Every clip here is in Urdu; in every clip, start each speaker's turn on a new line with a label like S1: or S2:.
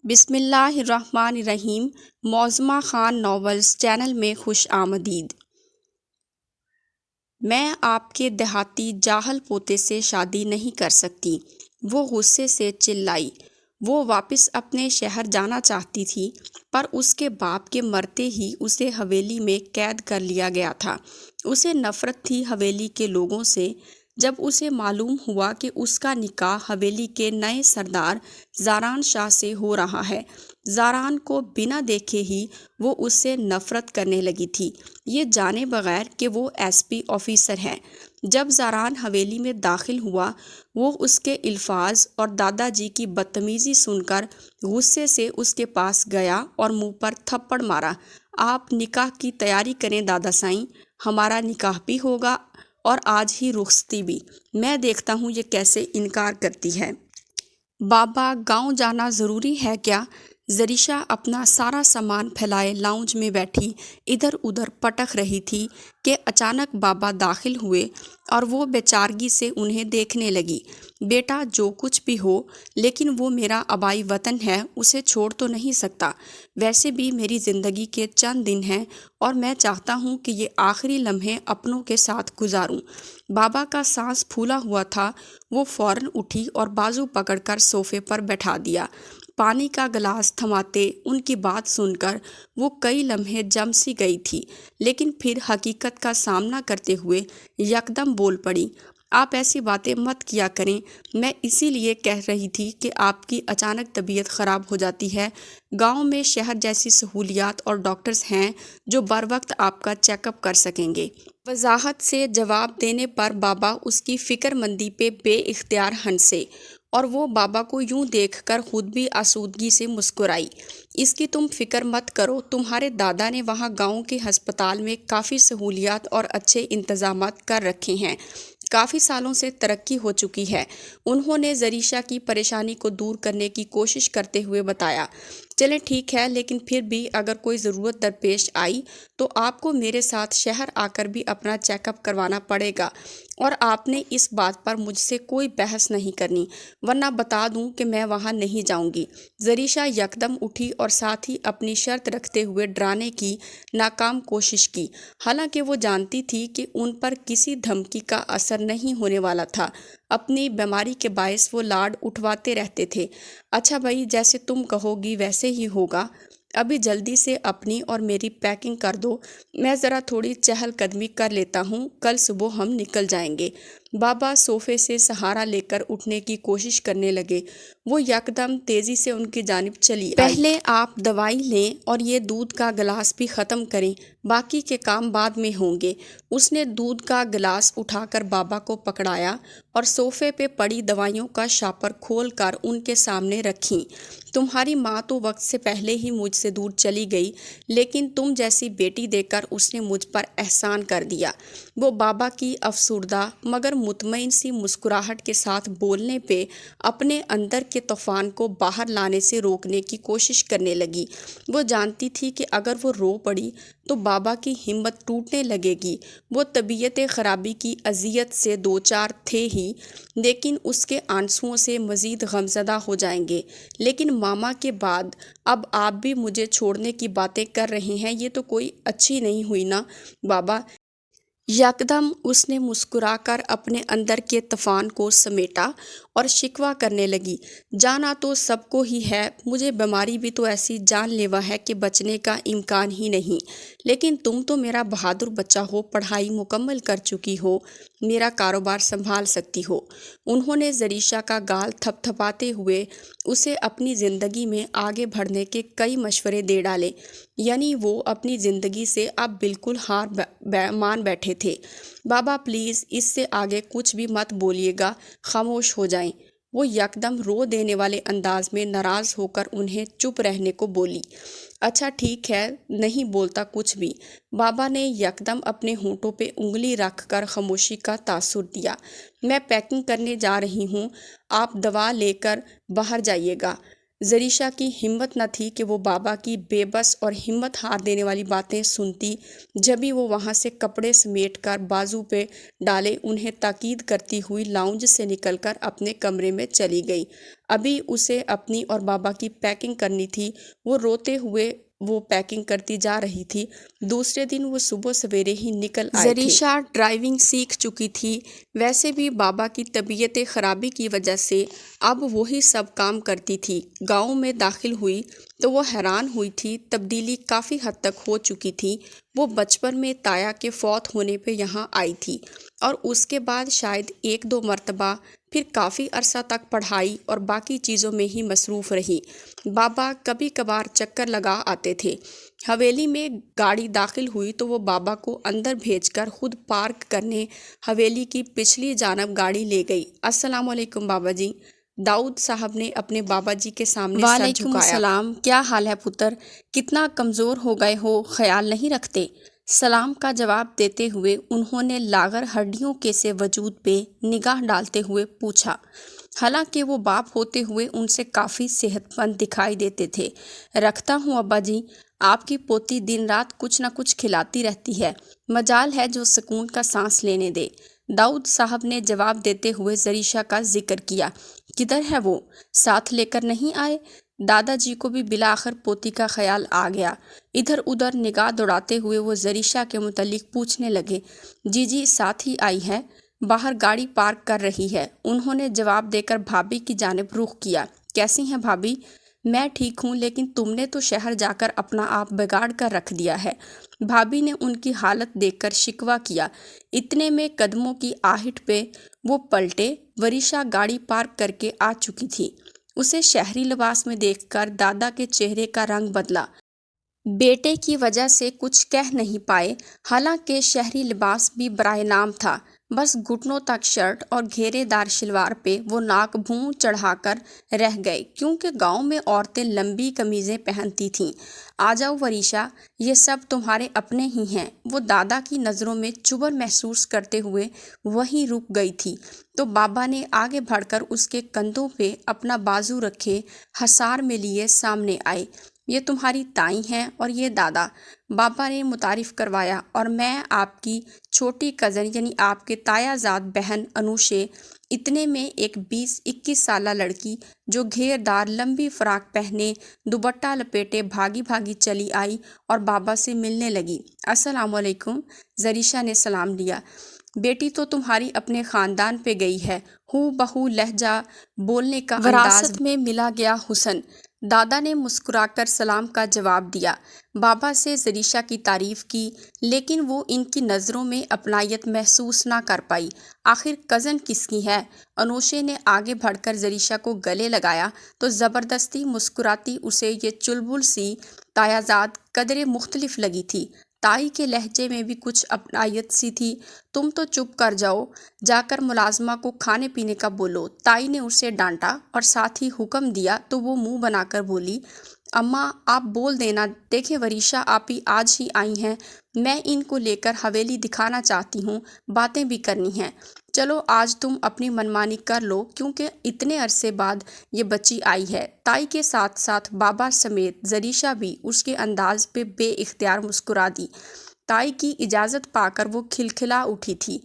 S1: بسم اللہ الرحمن الرحیم۔ معظمہ خان ناولز چینل میں خوش آمدید۔ میں آپ کے دیہاتی جاہل پوتے سے شادی نہیں کر سکتی، وہ غصے سے چلائی۔ وہ واپس اپنے شہر جانا چاہتی تھی، پر اس کے باپ کے مرتے ہی اسے حویلی میں قید کر لیا گیا تھا۔ اسے نفرت تھی حویلی کے لوگوں سے۔ جب اسے معلوم ہوا کہ اس کا نکاح حویلی کے نئے سردار زاران شاہ سے ہو رہا ہے، زاران کو بنا دیکھے ہی وہ اس سے نفرت کرنے لگی تھی، یہ جانے بغیر کہ وہ ایس پی آفیسر ہے۔ جب زاران حویلی میں داخل ہوا، وہ اس کے الفاظ اور دادا جی کی بدتمیزی سن کر غصے سے اس کے پاس گیا اور منہ پر تھپڑ مارا۔ آپ نکاح کی تیاری کریں دادا سائیں، ہمارا نکاح بھی ہوگا اور آج ہی رخصتی بھی۔ میں دیکھتا ہوں یہ کیسے انکار کرتی ہے۔ بابا، گاؤں جانا ضروری ہے کیا؟ زریشا اپنا سارا سامان پھیلائے لاؤنج میں بیٹھی ادھر ادھر پٹک رہی تھی کہ اچانک بابا داخل ہوئے اور وہ بے چارگی سے انہیں دیکھنے لگی۔ بیٹا، جو کچھ بھی ہو، لیکن وہ میرا آبائی وطن ہے، اسے چھوڑ تو نہیں سکتا۔ ویسے بھی میری زندگی کے چند دن ہیں اور میں چاہتا ہوں کہ یہ آخری لمحے اپنوں کے ساتھ گزاروں۔ بابا کا سانس پھولا ہوا تھا، وہ فوراً اٹھی اور بازو پکڑ کر صوفے پر بٹھا دیا۔ پانی کا گلاس تھماتے ان کی بات سن کر وہ کئی لمحے جم سی گئی تھی، لیکن پھر حقیقت کا سامنا کرتے ہوئے یکدم بول پڑی۔ آپ ایسی باتیں مت کیا کریں، میں اسی لیے کہہ رہی تھی کہ آپ کی اچانک طبیعت خراب ہو جاتی ہے۔ گاؤں میں شہر جیسی سہولیات اور ڈاکٹرز ہیں جو بر وقت آپ کا چیک اپ کر سکیں گے۔ وضاحت سے جواب دینے پر بابا اس کی فکر مندی پہ بے اختیار ہنسے اور وہ بابا کو یوں دیکھ کر خود بھی آسودگی سے مسکرائی۔ اس کی تم فکر مت کرو، تمہارے دادا نے وہاں گاؤں کے ہسپتال میں کافی سہولیات اور اچھے انتظامات کر رکھے ہیں، کافی سالوں سے ترقی ہو چکی ہے، انہوں نے زریشا کی پریشانی کو دور کرنے کی کوشش کرتے ہوئے بتایا۔ چلیں ٹھیک ہے، لیکن پھر بھی اگر کوئی ضرورت درپیش آئی تو آپ کو میرے ساتھ شہر آ کر بھی اپنا چیک اپ کروانا پڑے گا، اور آپ نے اس بات پر مجھ سے کوئی بحث نہیں کرنی، ورنہ بتا دوں کہ میں وہاں نہیں جاؤں گی۔ زریشا یکدم اٹھی اور ساتھ ہی اپنی شرط رکھتے ہوئے ڈرانے کی ناکام کوشش کی، حالانکہ وہ جانتی تھی کہ ان پر کسی دھمکی کا اثر نہیں ہونے والا تھا۔ اپنی بیماری کے باعث وہ لاڈ اٹھواتے رہتے تھے۔ اچھا بھائی، جیسے تم کہو گی ویسے ہی ہوگا، ابھی جلدی سے اپنی اور میری پیکنگ کر دو، میں ذرا تھوڑی چہل قدمی کر لیتا ہوں، کل صبح ہم نکل جائیں گے۔ بابا صوفے سے سہارا لے کر اٹھنے کی کوشش کرنے لگے، وہ یکدم تیزی سے ان کی جانب چلی آئی۔ پہلے آپ دوائی لیں اور یہ دودھ کا گلاس بھی ختم کریں، باقی کے کام بعد میں ہوں گے۔ اس نے دودھ کا گلاس اٹھا کر بابا کو پکڑایا اور صوفے پہ پڑی دوائیوں کا شاپر کھول کر ان کے سامنے رکھیں۔ تمہاری ماں تو وقت سے پہلے ہی مجھ سے دور چلی گئی، لیکن تم جیسی بیٹی دے کر اس نے مجھ پر احسان کر دیا۔ وہ بابا کی افسردہ مگر مطمئن سی مسکراہٹ کے ساتھ بولنے پہ اپنے اندر کے طوفان کو باہر لانے سے روکنے کی کوشش کرنے لگی۔ وہ جانتی تھی کہ اگر وہ رو پڑی تو بابا کی ہمت ٹوٹنے لگے گی۔ وہ طبیعت خرابی کی اذیت سے دوچار تھے ہی، لیکن اس کے آنسوؤں سے مزید غمزدہ ہو جائیں گے۔ لیکن ماما کے بعد اب آپ بھی مجھے چھوڑنے کی باتیں کر رہے ہیں، یہ تو کوئی اچھی نہیں ہوئی نا بابا۔ یکدم اس نے مسکرا کر اپنے اندر کے طوفان کو سمیٹا اور شکوہ کرنے لگی۔ جانا تو سب کو ہی ہے، مجھے بیماری بھی تو ایسی جان لیوا ہے کہ بچنے کا امکان ہی نہیں، لیکن تم تو میرا بہادر بچہ ہو، پڑھائی مکمل کر چکی ہو، میرا کاروبار سنبھال سکتی ہو۔ انہوں نے زریشا کا گال تھپ تھپاتے ہوئے اسے اپنی زندگی میں آگے بڑھنے کے کئی مشورے دے ڈالے، یعنی وہ اپنی زندگی سے اب بالکل ہار مان بیٹھے تھے۔ بابا پلیز اس سے آگے کچھ بھی مت بولیے گا، خاموش ہو جائیں۔ وہ یکدم رو دینے والے انداز میں ناراض ہو کر انہیں چپ رہنے کو بولی۔ اچھا ٹھیک ہے، نہیں بولتا کچھ بھی۔ بابا نے یکدم اپنے ہونٹوں پہ انگلی رکھ کر خاموشی کا تاثر دیا۔ میں پیکنگ کرنے جا رہی ہوں، آپ دوا لے کر باہر جائیے گا۔ زریشا کی ہمت نہ تھی کہ وہ بابا کی بے بس اور ہمت ہار دینے والی باتیں سنتی، جبھی وہ وہاں سے کپڑے سمیٹ کر بازو پہ ڈالے انہیں تاکید کرتی ہوئی لاؤنج سے نکل کر اپنے کمرے میں چلی گئی۔ ابھی اسے اپنی اور بابا کی پیکنگ کرنی تھی۔ وہ روتے ہوئے وہ پیکنگ کرتی جا رہی تھی۔ دوسرے دن وہ صبح سویرے ہی نکل آئے تھے۔ زریشا ڈرائیونگ سیکھ چکی تھی، ویسے بھی بابا کی طبیعت خرابی کی وجہ سے اب وہی سب کام کرتی تھی۔ گاؤں میں داخل ہوئی تو وہ حیران ہوئی تھی، تبدیلی کافی حد تک ہو چکی تھی۔ وہ بچپن میں تایا کے فوت ہونے پہ یہاں آئی تھی اور اس کے بعد شاید 1-2 مرتبہ، پھر کافی عرصہ تک پڑھائی اور باقی چیزوں میں ہی مصروف رہی۔ بابا کبھی کبھار چکر لگا آتے تھے۔ حویلی میں گاڑی داخل ہوئی تو وہ بابا کو اندر بھیج کر خود پارک کرنے حویلی کی پچھلی جانب گاڑی لے گئی۔ السلام علیکم بابا جی۔ داؤد صاحب نے اپنے بابا جی کے سامنے سر جھکایا۔ وعلیکم السلام، کیا حال ہے پتر؟ کتنا کمزور ہو گئے ہو، خیال نہیں رکھتے؟ سلام کا جواب دیتے ہوئے انہوں نے لاغر ہڈیوں کے سے وجود پہ نگاہ ڈالتے ہوئے پوچھا۔ حالانکہ وہ باپ ہوتے ہوئے ان سے کافی صحت مند دکھائی دیتے تھے۔ رکھتا ہوں ابا جی، آپ کی پوتی دن رات کچھ نہ کچھ کھلاتی رہتی ہے، مجال ہے جو سکون کا سانس لینے دے۔ داؤد صاحب نے جواب دیتے ہوئے زریشا کا ذکر کیا۔ کدھر ہے وہ؟ ساتھ لے کر نہیں آئے؟ دادا جی کو بھی بالآخر پوتی کا خیال آ گیا۔ ادھر ادھر نگاہ دوڑاتے ہوئے وہ زریشا کے متعلق پوچھنے لگے۔ جی ساتھ ہی آئی ہے، باہر گاڑی پارک کر رہی ہے، انہوں نے جواب دے کر بھابھی کی جانب رخ کیا۔ کیسی ہیں بھابھی؟ میں ٹھیک ہوں، لیکن تم نے تو شہر جا کر اپنا آپ بگاڑ کر رکھ دیا ہے۔ بھابھی نے ان کی حالت دیکھ کر شکوہ کیا۔ اتنے میں قدموں کی آہٹ پہ وہ پلٹے۔ وریشا گاڑی پارک کر کے آ چکی تھی۔ اسے شہری لباس میں دیکھ کر دادا کے چہرے کا رنگ بدلا۔ بیٹے کی وجہ سے کچھ کہہ نہیں پائے، حالانکہ شہری لباس بھی برائے نام تھا۔ بس گھٹنوں تک شرٹ اور گھیرے دار شلوار پہ وہ ناک بھون چڑھا کر رہ گئے، کیونکہ گاؤں میں عورتیں لمبی قمیضیں پہنتی تھیں۔ آ جاؤ وریشا، یہ سب تمہارے اپنے ہی ہیں۔ وہ دادا کی نظروں میں چبھن محسوس کرتے ہوئے وہیں رک گئی تھی تو بابا نے آگے بڑھ کر اس کے کندھوں پہ اپنا بازو رکھے حصار میں لیے سامنے آئے۔ یہ تمہاری تائی ہیں اور یہ دادا، بابا نے متعارف کروایا، اور میں آپ کی چھوٹی کزن یعنی آپ کے تایا زاد بہن انوشے۔ اتنے میں ایک 20-21 سالہ لڑکی جو گھیر دار لمبی فراک پہنے دوپٹہ لپیٹے بھاگی بھاگی چلی آئی اور بابا سے ملنے لگی۔ السلام علیکم، زریشا نے سلام لیا۔ بیٹی تو تمہاری اپنے خاندان پہ گئی ہے، ہو بہو لہجہ، بولنے کا انداز، وراثت میں ملا گیا حسن۔ دادا نے مسکرا کر سلام کا جواب دیا۔ بابا سے زریشا کی تعریف کی، لیکن وہ ان کی نظروں میں اپنائیت محسوس نہ کر پائی۔ آخر کزن کس کی ہے؟ انوشے نے آگے بڑھ کر زریشا کو گلے لگایا تو زبردستی مسکراتی اسے یہ چلبل سی تایا زاد قدرے مختلف لگی تھی۔ تائی کے لہجے میں بھی کچھ اپنائیت سی تھی۔ تم تو چپ کر جاؤ، جا کر ملازمہ کو کھانے پینے کا بولو، تائی نے اسے ڈانٹا اور ساتھ ہی حکم دیا تو وہ منہ بنا کر بولی، اماں آپ بول دینا، دیکھیں وریشا آپی آج ہی آئی ہیں، میں ان کو لے کر حویلی دکھانا چاہتی ہوں، باتیں بھی کرنی ہیں۔ چلو آج تم اپنی منمانی کر لو، کیونکہ اتنے عرصے بعد یہ بچی آئی ہے۔ تائی کے ساتھ ساتھ بابا سمیت زریشا بھی اس کے انداز پہ بے اختیار مسکرا دی۔ تائی کی اجازت پا کر وہ کھلکھلا اٹھی تھی۔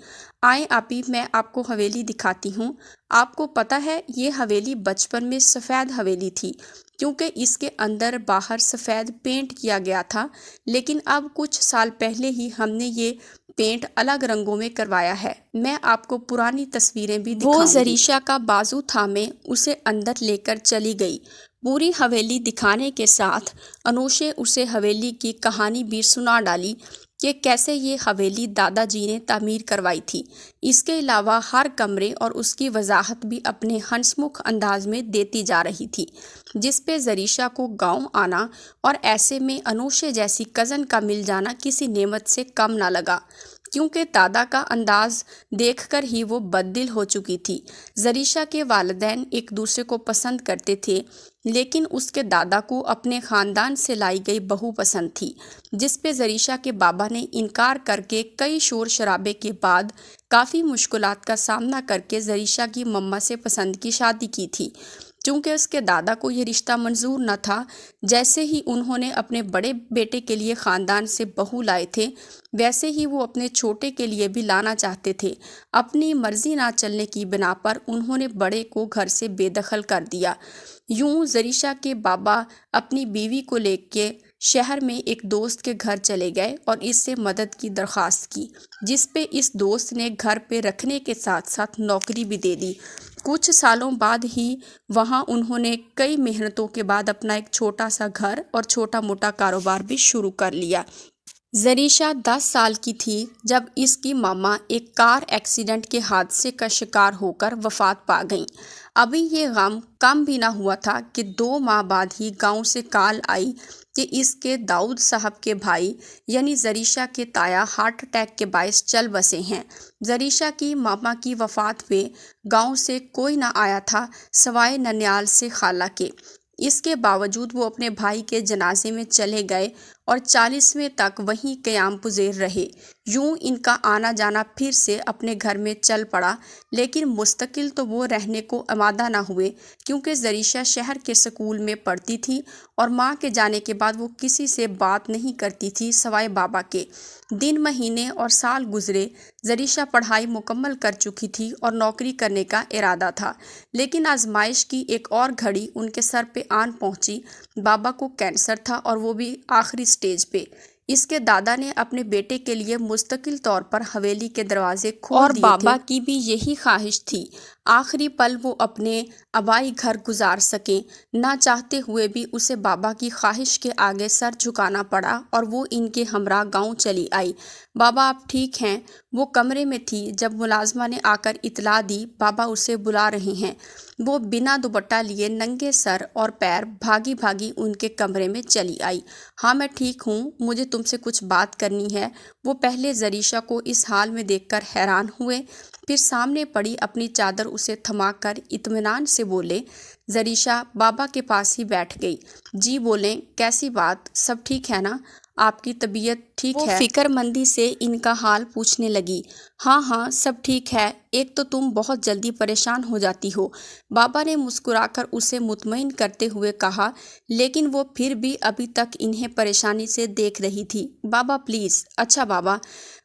S1: آئیں آپی، میں آپ کو حویلی دکھاتی ہوں۔ آپ کو پتہ ہے یہ حویلی بچپن میں سفید حویلی تھی، کیونکہ اس کے اندر باہر سفید پینٹ کیا گیا تھا، لیکن اب کچھ سال پہلے ہی ہم نے یہ پینٹ الگ رنگوں میں کروایا ہے۔ میں آپ کو پرانی تصویریں بھی دکھاؤں گی۔ وہ زریشا کا بازو تھامے اسے اندر لے کر چلی گئی۔ پوری حویلی دکھانے کے ساتھ انوشے اسے حویلی کی کہانی بھی سنا ڈالی کہ کیسے یہ حویلی دادا جی نے تعمیر کروائی تھی۔ اس کے علاوہ ہر کمرے اور اس کی وضاحت بھی اپنے ہنسمکھ انداز میں دیتی جا رہی تھی، جس پہ زریشا کو گاؤں آنا اور ایسے میں انوشے جیسی کزن کا مل جانا کسی نعمت سے کم نہ لگا، کیونکہ دادا کا انداز دیکھ کر ہی وہ بددل ہو چکی تھی۔ زریشا کے والدین ایک دوسرے کو پسند کرتے تھے، لیکن اس کے دادا کو اپنے خاندان سے لائی گئی بہو پسند تھی، جس پہ زریشا کے بابا نے انکار کر کے کئی شور شرابے کے بعد کافی مشکلات کا سامنا کر کے زریشا کی مما سے پسند کی شادی کی تھی۔ چونکہ اس کے دادا کو یہ رشتہ منظور نہ تھا۔ جیسے ہی انہوں نے اپنے بڑے بیٹے کے لیے خاندان سے بہو لائے تھے، ویسے ہی وہ اپنے چھوٹے کے لیے بھی لانا چاہتے تھے۔ اپنی مرضی نہ چلنے کی بنا پر انہوں نے بڑے کو گھر سے بے دخل کر دیا۔ یوں زریشا کے بابا اپنی بیوی کو لے کے شہر میں ایک دوست کے گھر چلے گئے اور اس سے مدد کی درخواست کی، جس پہ اس دوست نے گھر پہ رکھنے کے ساتھ ساتھ نوکری بھی دے دی۔ کچھ سالوں بعد ہی وہاں انہوں نے کئی محنتوں کے بعد اپنا ایک چھوٹا سا گھر اور چھوٹا موٹا کاروبار بھی شروع کر لیا۔ زریشا 10 سال کی تھی جب اس کی ماما ایک کار ایکسیڈنٹ کے حادثے کا شکار ہو کر وفات پا گئیں۔ ابھی یہ غم کم بھی نہ ہوا تھا کہ 2 ماہ بعد ہی گاؤں سے کال آئی کہ اس کے داؤد صاحب کے بھائی یعنی زریشا کے تایا ہارٹ اٹیک کے باعث چل بسے ہیں۔ زریشا کی ماما کی وفات پہ گاؤں سے کوئی نہ آیا تھا سوائے ننیال سے خالہ کے۔ اس کے باوجود وہ اپنے بھائی کے جنازے میں چلے گئے اور 40ویں تک وہیں قیام پذیر رہے۔ یوں ان کا آنا جانا پھر سے اپنے گھر میں چل پڑا، لیکن مستقل تو وہ رہنے کو آمادہ نہ ہوئے، کیونکہ زریشا شہر کے سکول میں پڑھتی تھی اور ماں کے جانے کے بعد وہ کسی سے بات نہیں کرتی تھی سوائے بابا کے۔ دن مہینے اور سال گزرے، زریشا پڑھائی مکمل کر چکی تھی اور نوکری کرنے کا ارادہ تھا، لیکن آزمائش کی ایک اور گھڑی ان کے سر پہ آن پہنچی۔ بابا کو کینسر تھا اور وہ بھی آخری سٹیج پہ۔ اس کے دادا نے اپنے بیٹے کے لیے مستقل طور پر حویلی کے دروازے کھول دیے تھے اور بابا کی بھی یہی خواہش تھی آخری پل وہ اپنے آبائی گھر گزار سکیں۔ نہ چاہتے ہوئے بھی اسے بابا کی خواہش کے آگے سر جھکانا پڑا اور وہ ان کے ہمراہ گاؤں چلی آئی۔ بابا آپ ٹھیک ہیں؟ وہ کمرے میں تھی جب ملازمہ نے آ کر اطلاع دی بابا اسے بلا رہے ہیں۔ وہ بنا دوپٹہ لیے ننگے سر اور پیر بھاگی بھاگی ان کے کمرے میں چلی آئی۔ ہاں میں ٹھیک ہوں، مجھے تم سے کچھ بات کرنی ہے۔ وہ پہلے زریشا کو اس حال میں دیکھ کر حیران ہوئے، پھر سامنے پڑی اپنی چادر اسے تھما کر اطمینان سے بولے۔ زریشا بابا کے پاس ہی بیٹھ گئی۔ جی بولیں، کیسی بات؟ سب ٹھیک ہے نا؟ آپ کی طبیعت ٹھیک ہے؟ وہ فکر مندی سے ان کا حال پوچھنے لگی۔ ہاں ہاں سب ٹھیک ہے، ایک تو تم بہت جلدی پریشان ہو جاتی ہو، بابا نے مسکرا کر اسے مطمئن کرتے ہوئے کہا، لیکن وہ پھر بھی ابھی تک انہیں پریشانی سے دیکھ رہی تھی۔ بابا پلیز۔ اچھا بابا،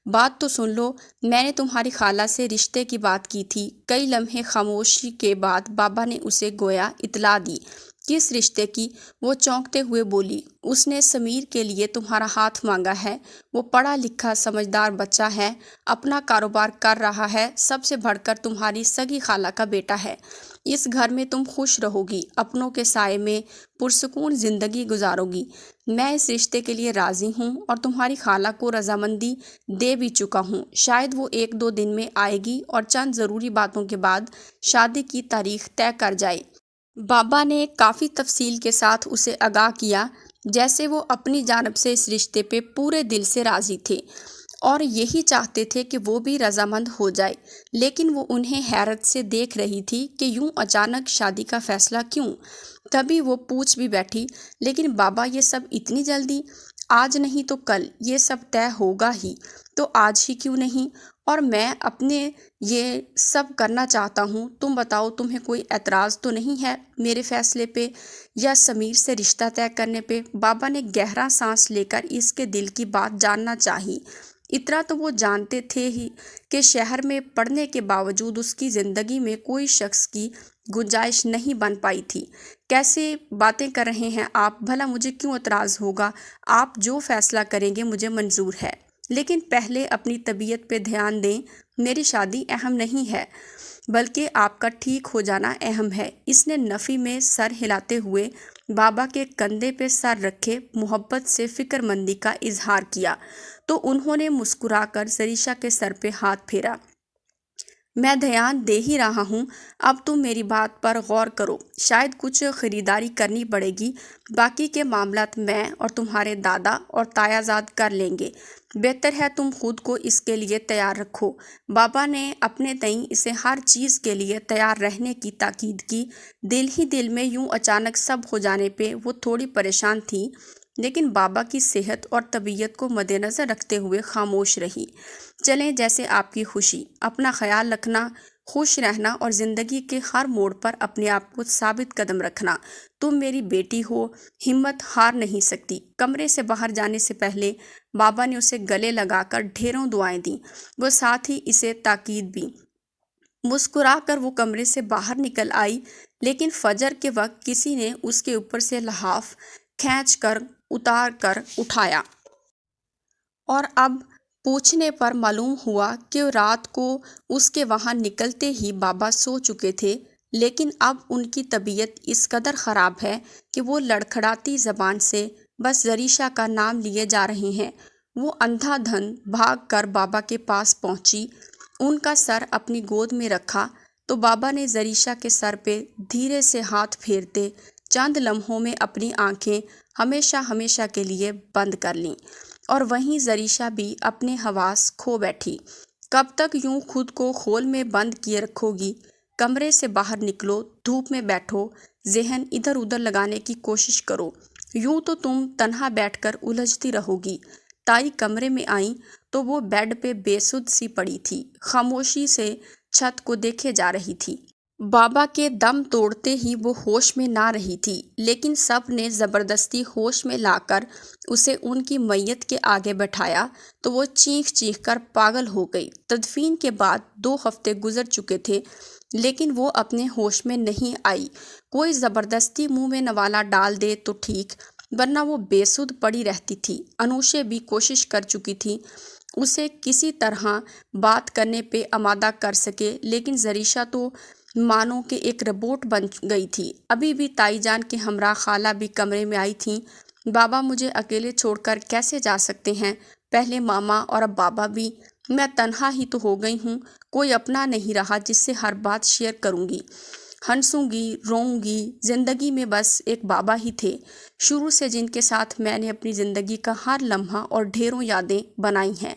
S1: بات تو سن لو، میں نے تمہاری خالہ سے رشتے کی بات کی تھی۔ کئی لمحے خاموشی کے بعد بابا نے اسے گویا اطلاع دی۔ کس رشتے کی؟ وہ چونکتے ہوئے بولی۔ اس نے سمیر کے لیے تمہارا ہاتھ مانگا ہے، وہ پڑھا لکھا سمجھدار بچہ ہے، اپنا کاروبار کر رہا ہے، سب سے بڑھ کر تمہاری سگی خالہ کا بیٹا ہے۔ اس گھر میں تم خوش رہو گی، اپنوں کے سائے میں پرسکون زندگی گزارو گی۔ میں اس رشتے کے لیے راضی ہوں اور تمہاری خالہ کو رضامندی دے بھی چکا ہوں۔ شاید وہ 1-2 دن میں آئے گی اور چند ضروری باتوں کے بعد شادی کی تاریخ طے کر جائے۔ بابا نے کافی تفصیل کے ساتھ اسے آگاہ کیا، جیسے وہ اپنی جانب سے اس رشتے پہ پورے دل سے راضی تھے اور یہی چاہتے تھے کہ وہ بھی رضامند ہو جائے، لیکن وہ انہیں حیرت سے دیکھ رہی تھی کہ یوں اچانک شادی کا فیصلہ کیوں؟ تبھی وہ پوچھ بھی بیٹھی، لیکن بابا یہ سب اتنی جلدی؟ آج نہیں تو کل یہ سب طے ہوگا ہی، تو آج ہی کیوں نہیں؟ اور میں اپنے یہ سب کرنا چاہتا ہوں، تم بتاؤ تمہیں کوئی اعتراض تو نہیں ہے میرے فیصلے پہ یا سمیر سے رشتہ طے کرنے پہ؟ بابا نے گہرا سانس لے کر اس کے دل کی بات جاننا چاہی۔ اتنا تو وہ جانتے تھے ہی کہ شہر میں پڑھنے کے باوجود اس کی زندگی میں کوئی شخص کی گنجائش نہیں بن پائی تھی۔ کیسے باتیں کر رہے ہیں آپ؟ بھلا مجھے کیوں اعتراض ہوگا؟ آپ جو فیصلہ کریں گے مجھے منظور ہے، لیکن پہلے اپنی طبیعت پہ دھیان دیں۔ میری شادی اہم نہیں ہے، بلکہ آپ کا ٹھیک ہو جانا اہم ہے۔ اس نے نفی میں سر ہلاتے ہوئے بابا کے کندھے پہ سر رکھے محبت سے فکر مندی کا اظہار کیا، تو انہوں نے مسکرا کر زریشا کے سر پہ ہاتھ پھیرا۔ میں دھیان دے ہی رہا ہوں، اب تم میری بات پر غور کرو۔ شاید کچھ خریداری کرنی پڑے گی، باقی کے معاملات میں اور تمہارے دادا اور تایا زاد کر لیں گے۔ بہتر ہے تم خود کو اس کے لیے تیار رکھو۔ بابا نے اپنے تئیں اسے ہر چیز کے لیے تیار رہنے کی تاکید کی۔ دل ہی دل میں یوں اچانک سب ہو جانے پہ وہ تھوڑی پریشان تھی، لیکن بابا کی صحت اور طبیعت کو مد نظر رکھتے ہوئے خاموش رہی۔ چلیں جیسے آپ کی خوشی، اپنا خیال رکھنا، خوش رہنا اور زندگی کے ہر موڑ پر اپنے آپ کو ثابت قدم رکھنا۔ تم میری بیٹی ہو، ہمت ہار نہیں سکتی۔ کمرے سے باہر جانے سے پہلے بابا نے اسے گلے لگا کر ڈھیروں دعائیں دیں، وہ ساتھ ہی اسے تاکید بھی۔ مسکرا کر وہ کمرے سے باہر نکل آئی، لیکن فجر کے وقت کسی نے اس کے اوپر سے لحاف کھینچ کر اتار کر اٹھایا، اور اب پوچھنے پر معلوم ہوا کہ رات کو اس کے وہاں نکلتے ہی بابا سو چکے تھے، لیکن اب ان کی طبیعت اس قدر خراب ہے کہ وہ لڑکھڑاتی زبان سے بس زریشا کا نام لیے جا رہے ہیں۔ وہ اندھا دھند بھاگ کر بابا کے پاس پہنچی، ان کا سر اپنی گود میں رکھا تو بابا نے زریشا کے سر پہ دھیرے سے ہاتھ پھیرتے چند لمحوں میں اپنی آنکھیں ہمیشہ ہمیشہ کے لیے بند کر لیں، اور وہیں زریشا بھی اپنے حواس کھو بیٹھی۔ کب تک یوں خود کو خول میں بند کیے رکھو گی؟ کمرے سے باہر نکلو، دھوپ میں بیٹھو، ذہن ادھر ادھر لگانے کی کوشش کرو، یوں تو تم تنہا بیٹھ کر الجھتی رہو گی۔ تائی کمرے میں آئیں تو وہ بیڈ پہ بے سدھ سی پڑی تھی، خاموشی سے چھت کو دیکھے جا رہی تھی۔ بابا کے دم توڑتے ہی وہ ہوش میں نہ رہی تھی، لیکن سب نے زبردستی ہوش میں لا کر اسے ان کی میت کے آگے بٹھایا تو وہ چیخ چیخ کر پاگل ہو گئی۔ تدفین کے بعد 2 ہفتے گزر چکے تھے، لیکن وہ اپنے ہوش میں نہیں آئی۔ کوئی زبردستی منہ میں نوالا ڈال دے تو ٹھیک، ورنہ وہ بے سدھ پڑی رہتی تھی۔ انوشے بھی کوشش کر چکی تھی اسے کسی طرح بات کرنے پہ آمادہ کر سکے، لیکن زریشا تو مانو کہ ایک روبوٹ بن گئی تھی۔ ابھی بھی تائی جان کے ہمراہ خالہ بھی کمرے میں آئی تھیں۔ بابا مجھے اکیلے چھوڑ کر کیسے جا سکتے ہیں؟ پہلے ماما اور اب بابا بھی، میں تنہا ہی تو ہو گئی ہوں، کوئی اپنا نہیں رہا جس سے ہر بات شیئر کروں گی، ہنسوں گی، روؤں گی۔ زندگی میں بس ایک بابا ہی تھے شروع سے، جن کے ساتھ میں نے اپنی زندگی کا ہر لمحہ اور ڈھیروں یادیں بنائی ہیں۔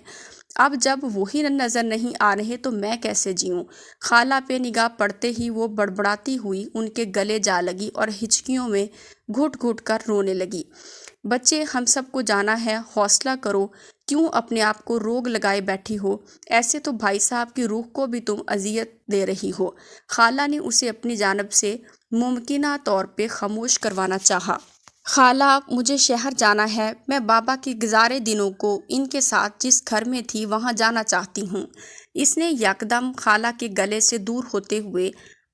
S1: اب جب وہی نظر نہیں آ رہے تو میں کیسے جیوں؟ خالہ پہ نگاہ پڑتے ہی وہ بڑبڑاتی ہوئی ان کے گلے جا لگی اور ہچکیوں میں گھٹ گھٹ کر رونے لگی۔ بچے، ہم سب کو جانا ہے، حوصلہ کرو، کیوں اپنے آپ کو روگ لگائے بیٹھی ہو؟ ایسے تو بھائی صاحب کی روح کو بھی تم اذیت دے رہی ہو۔ خالہ نے اسے اپنی جانب سے ممکنہ طور پہ خاموش کروانا چاہا۔ خالہ، مجھے شہر جانا ہے، میں بابا کے گزارے دنوں کو ان کے ساتھ جس گھر میں تھی وہاں جانا چاہتی ہوں۔ اس نے یکدم خالہ کے گلے سے دور ہوتے ہوئے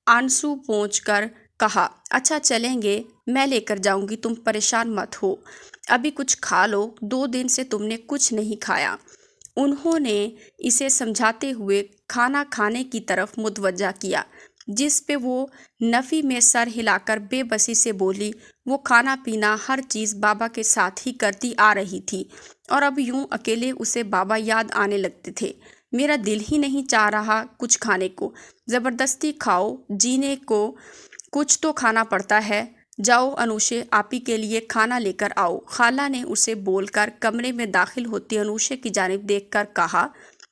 S1: آنسو پونچھ کر کہا، اچھا چلیں گے، میں لے کر جاؤں گی، تم پریشان مت ہو، ابھی کچھ کھا لو، 2 دن سے تم نے کچھ نہیں کھایا۔ انہوں نے اسے سمجھاتے ہوئے کھانا کھانے کی طرف متوجہ کیا، جس پہ وہ نفی میں سر ہلا کر بے بسی سے بولی، وہ کھانا پینا ہر چیز بابا کے ساتھ ہی کرتی آ رہی تھی، اور اب یوں اکیلے اسے بابا یاد آنے لگتے تھے۔ میرا دل ہی نہیں چاہ رہا کچھ کھانے کو، زبردستی کھاؤ، جینے کو کچھ تو کھانا پڑتا ہے، جاؤ انوشے، آپی کے لیے کھانا لے کر آؤ۔ خالہ نے اسے بول کر کمرے میں داخل ہوتی انوشے کی جانب دیکھ کر کہا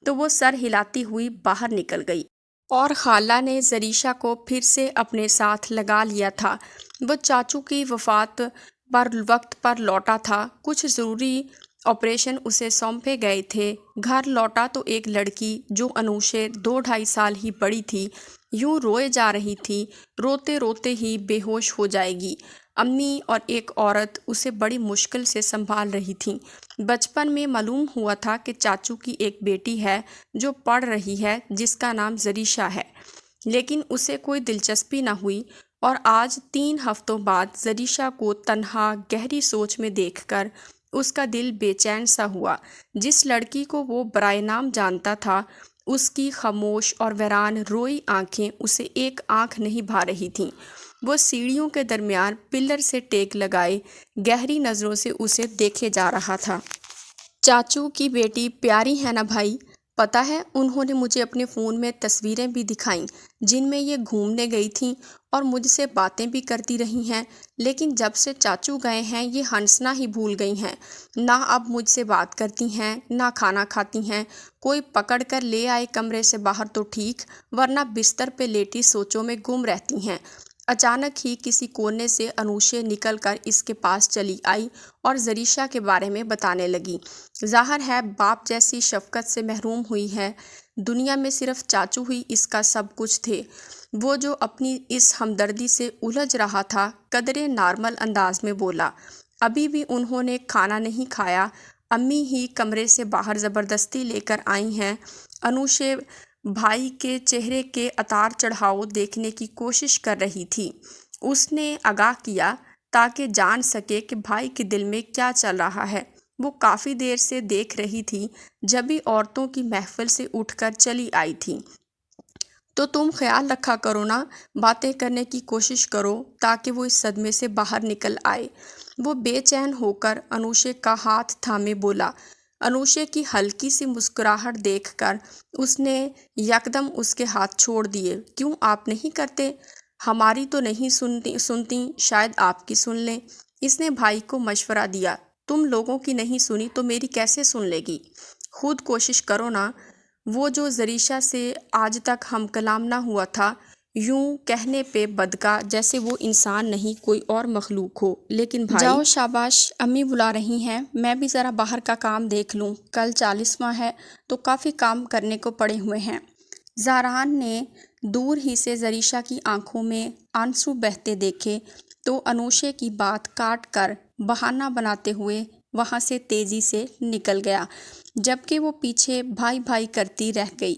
S1: تو وہ سر ہلاتی ہوئی باہر نکل گئی، اور خالہ نے زریشا کو پھر سے اپنے ساتھ لگا لیا تھا۔ وہ چاچو کی وفات پر وقت پر لوٹا تھا، کچھ ضروری آپریشن اسے سونپے گئے تھے۔ گھر لوٹا تو ایک لڑکی جو انوشے 2-2.5 سال ہی بڑی تھی، یوں روئے جا رہی تھی، روتے روتے ہی بے ہوش ہو جائے گی۔ امی اور ایک عورت اسے بڑی مشکل سے سنبھال رہی تھیں۔ بچپن میں معلوم ہوا تھا کہ چاچو کی ایک بیٹی ہے جو پڑھ رہی ہے، جس کا نام زریشا ہے، لیکن اسے کوئی دلچسپی نہ ہوئی، اور آج 3 ہفتوں بعد زریشا کو تنہا گہری سوچ میں دیکھ کر اس کا دل بے چین سا ہوا۔ جس لڑکی کو وہ برائے نام جانتا تھا، اس کی خاموش اور ویران روئی آنکھیں اسے ایک آنکھ نہیں بھا رہی تھیں۔ وہ سیڑھیوں کے درمیان پلر سے ٹیک لگائے گہری نظروں سے اسے دیکھے جا رہا تھا۔ چاچو کی بیٹی پیاری ہے نا بھائی؟ پتہ ہے، انہوں نے مجھے اپنے فون میں تصویریں بھی دکھائیں جن میں یہ گھومنے گئی تھیں اور مجھ سے باتیں بھی کرتی رہی ہیں، لیکن جب سے چاچو گئے ہیں یہ ہنسنا ہی بھول گئی ہیں، نہ اب مجھ سے بات کرتی ہیں، نہ کھانا کھاتی ہیں۔ کوئی پکڑ کر لے آئے کمرے سے باہر تو ٹھیک، ورنہ بستر پہ لیٹی سوچوں میں گم رہتی ہیں۔ اچانک ہی کسی کونے سے انوشے نکل کر اس کے پاس چلی آئی اور زریشا کے بارے میں بتانے لگی۔ ظاہر ہے باپ جیسی شفقت سے محروم ہوئی ہے، دنیا میں صرف چاچو ہی اس کا سب کچھ تھے۔ وہ جو اپنی اس ہمدردی سے الجھ رہا تھا قدرے نارمل انداز میں بولا، ابھی بھی انہوں نے کھانا نہیں کھایا، امی ہی کمرے سے باہر زبردستی لے کر آئی ہیں۔ انوشے بھائی کے چہرے کے اتار چڑھاؤ دیکھنے کی کوشش کر رہی تھی۔ اس نے آگاہ کیا تاکہ جان سکے کہ بھائی کے دل میں کیا چل رہا ہے۔ وہ کافی دیر سے دیکھ رہی تھی، جبھی عورتوں کی محفل سے اٹھ کر چلی آئی تھی۔ تو تم خیال رکھا کرو نا، باتیں کرنے کی کوشش کرو تاکہ وہ اس صدمے سے باہر نکل آئے۔ وہ بے چین ہو کر انوشے کا ہاتھ تھامے بولا۔ انوشے کی ہلکی سی مسکراہٹ دیکھ کر اس نے یکدم اس کے ہاتھ چھوڑ دیے۔ کیوں آپ نہیں کرتے؟ ہماری تو نہیں سنتی، شاید آپ کی سن لیں۔ اس نے بھائی کو مشورہ دیا۔ تم لوگوں کی نہیں سنی تو میری کیسے سن لے گی؟ خود کوشش کرو نا۔ وہ جو زریشا سے آج تک ہم کلام نہ ہوا تھا، یوں کہنے پہ بدکا جیسے وہ انسان نہیں کوئی اور مخلوق ہو، لیکن بھائی جاؤ شاباش، امی بلا رہی ہیں، میں بھی ذرا باہر کا کام دیکھ لوں، کل 40واں ہے تو کافی کام کرنے کو پڑے ہوئے ہیں۔ زاران نے دور ہی سے زریشا کی آنکھوں میں آنسو بہتے دیکھے تو انوشے کی بات کاٹ کر بہانہ بناتے ہوئے وہاں سے تیزی سے نکل گیا، جبکہ وہ پیچھے بھائی بھائی کرتی رہ گئی۔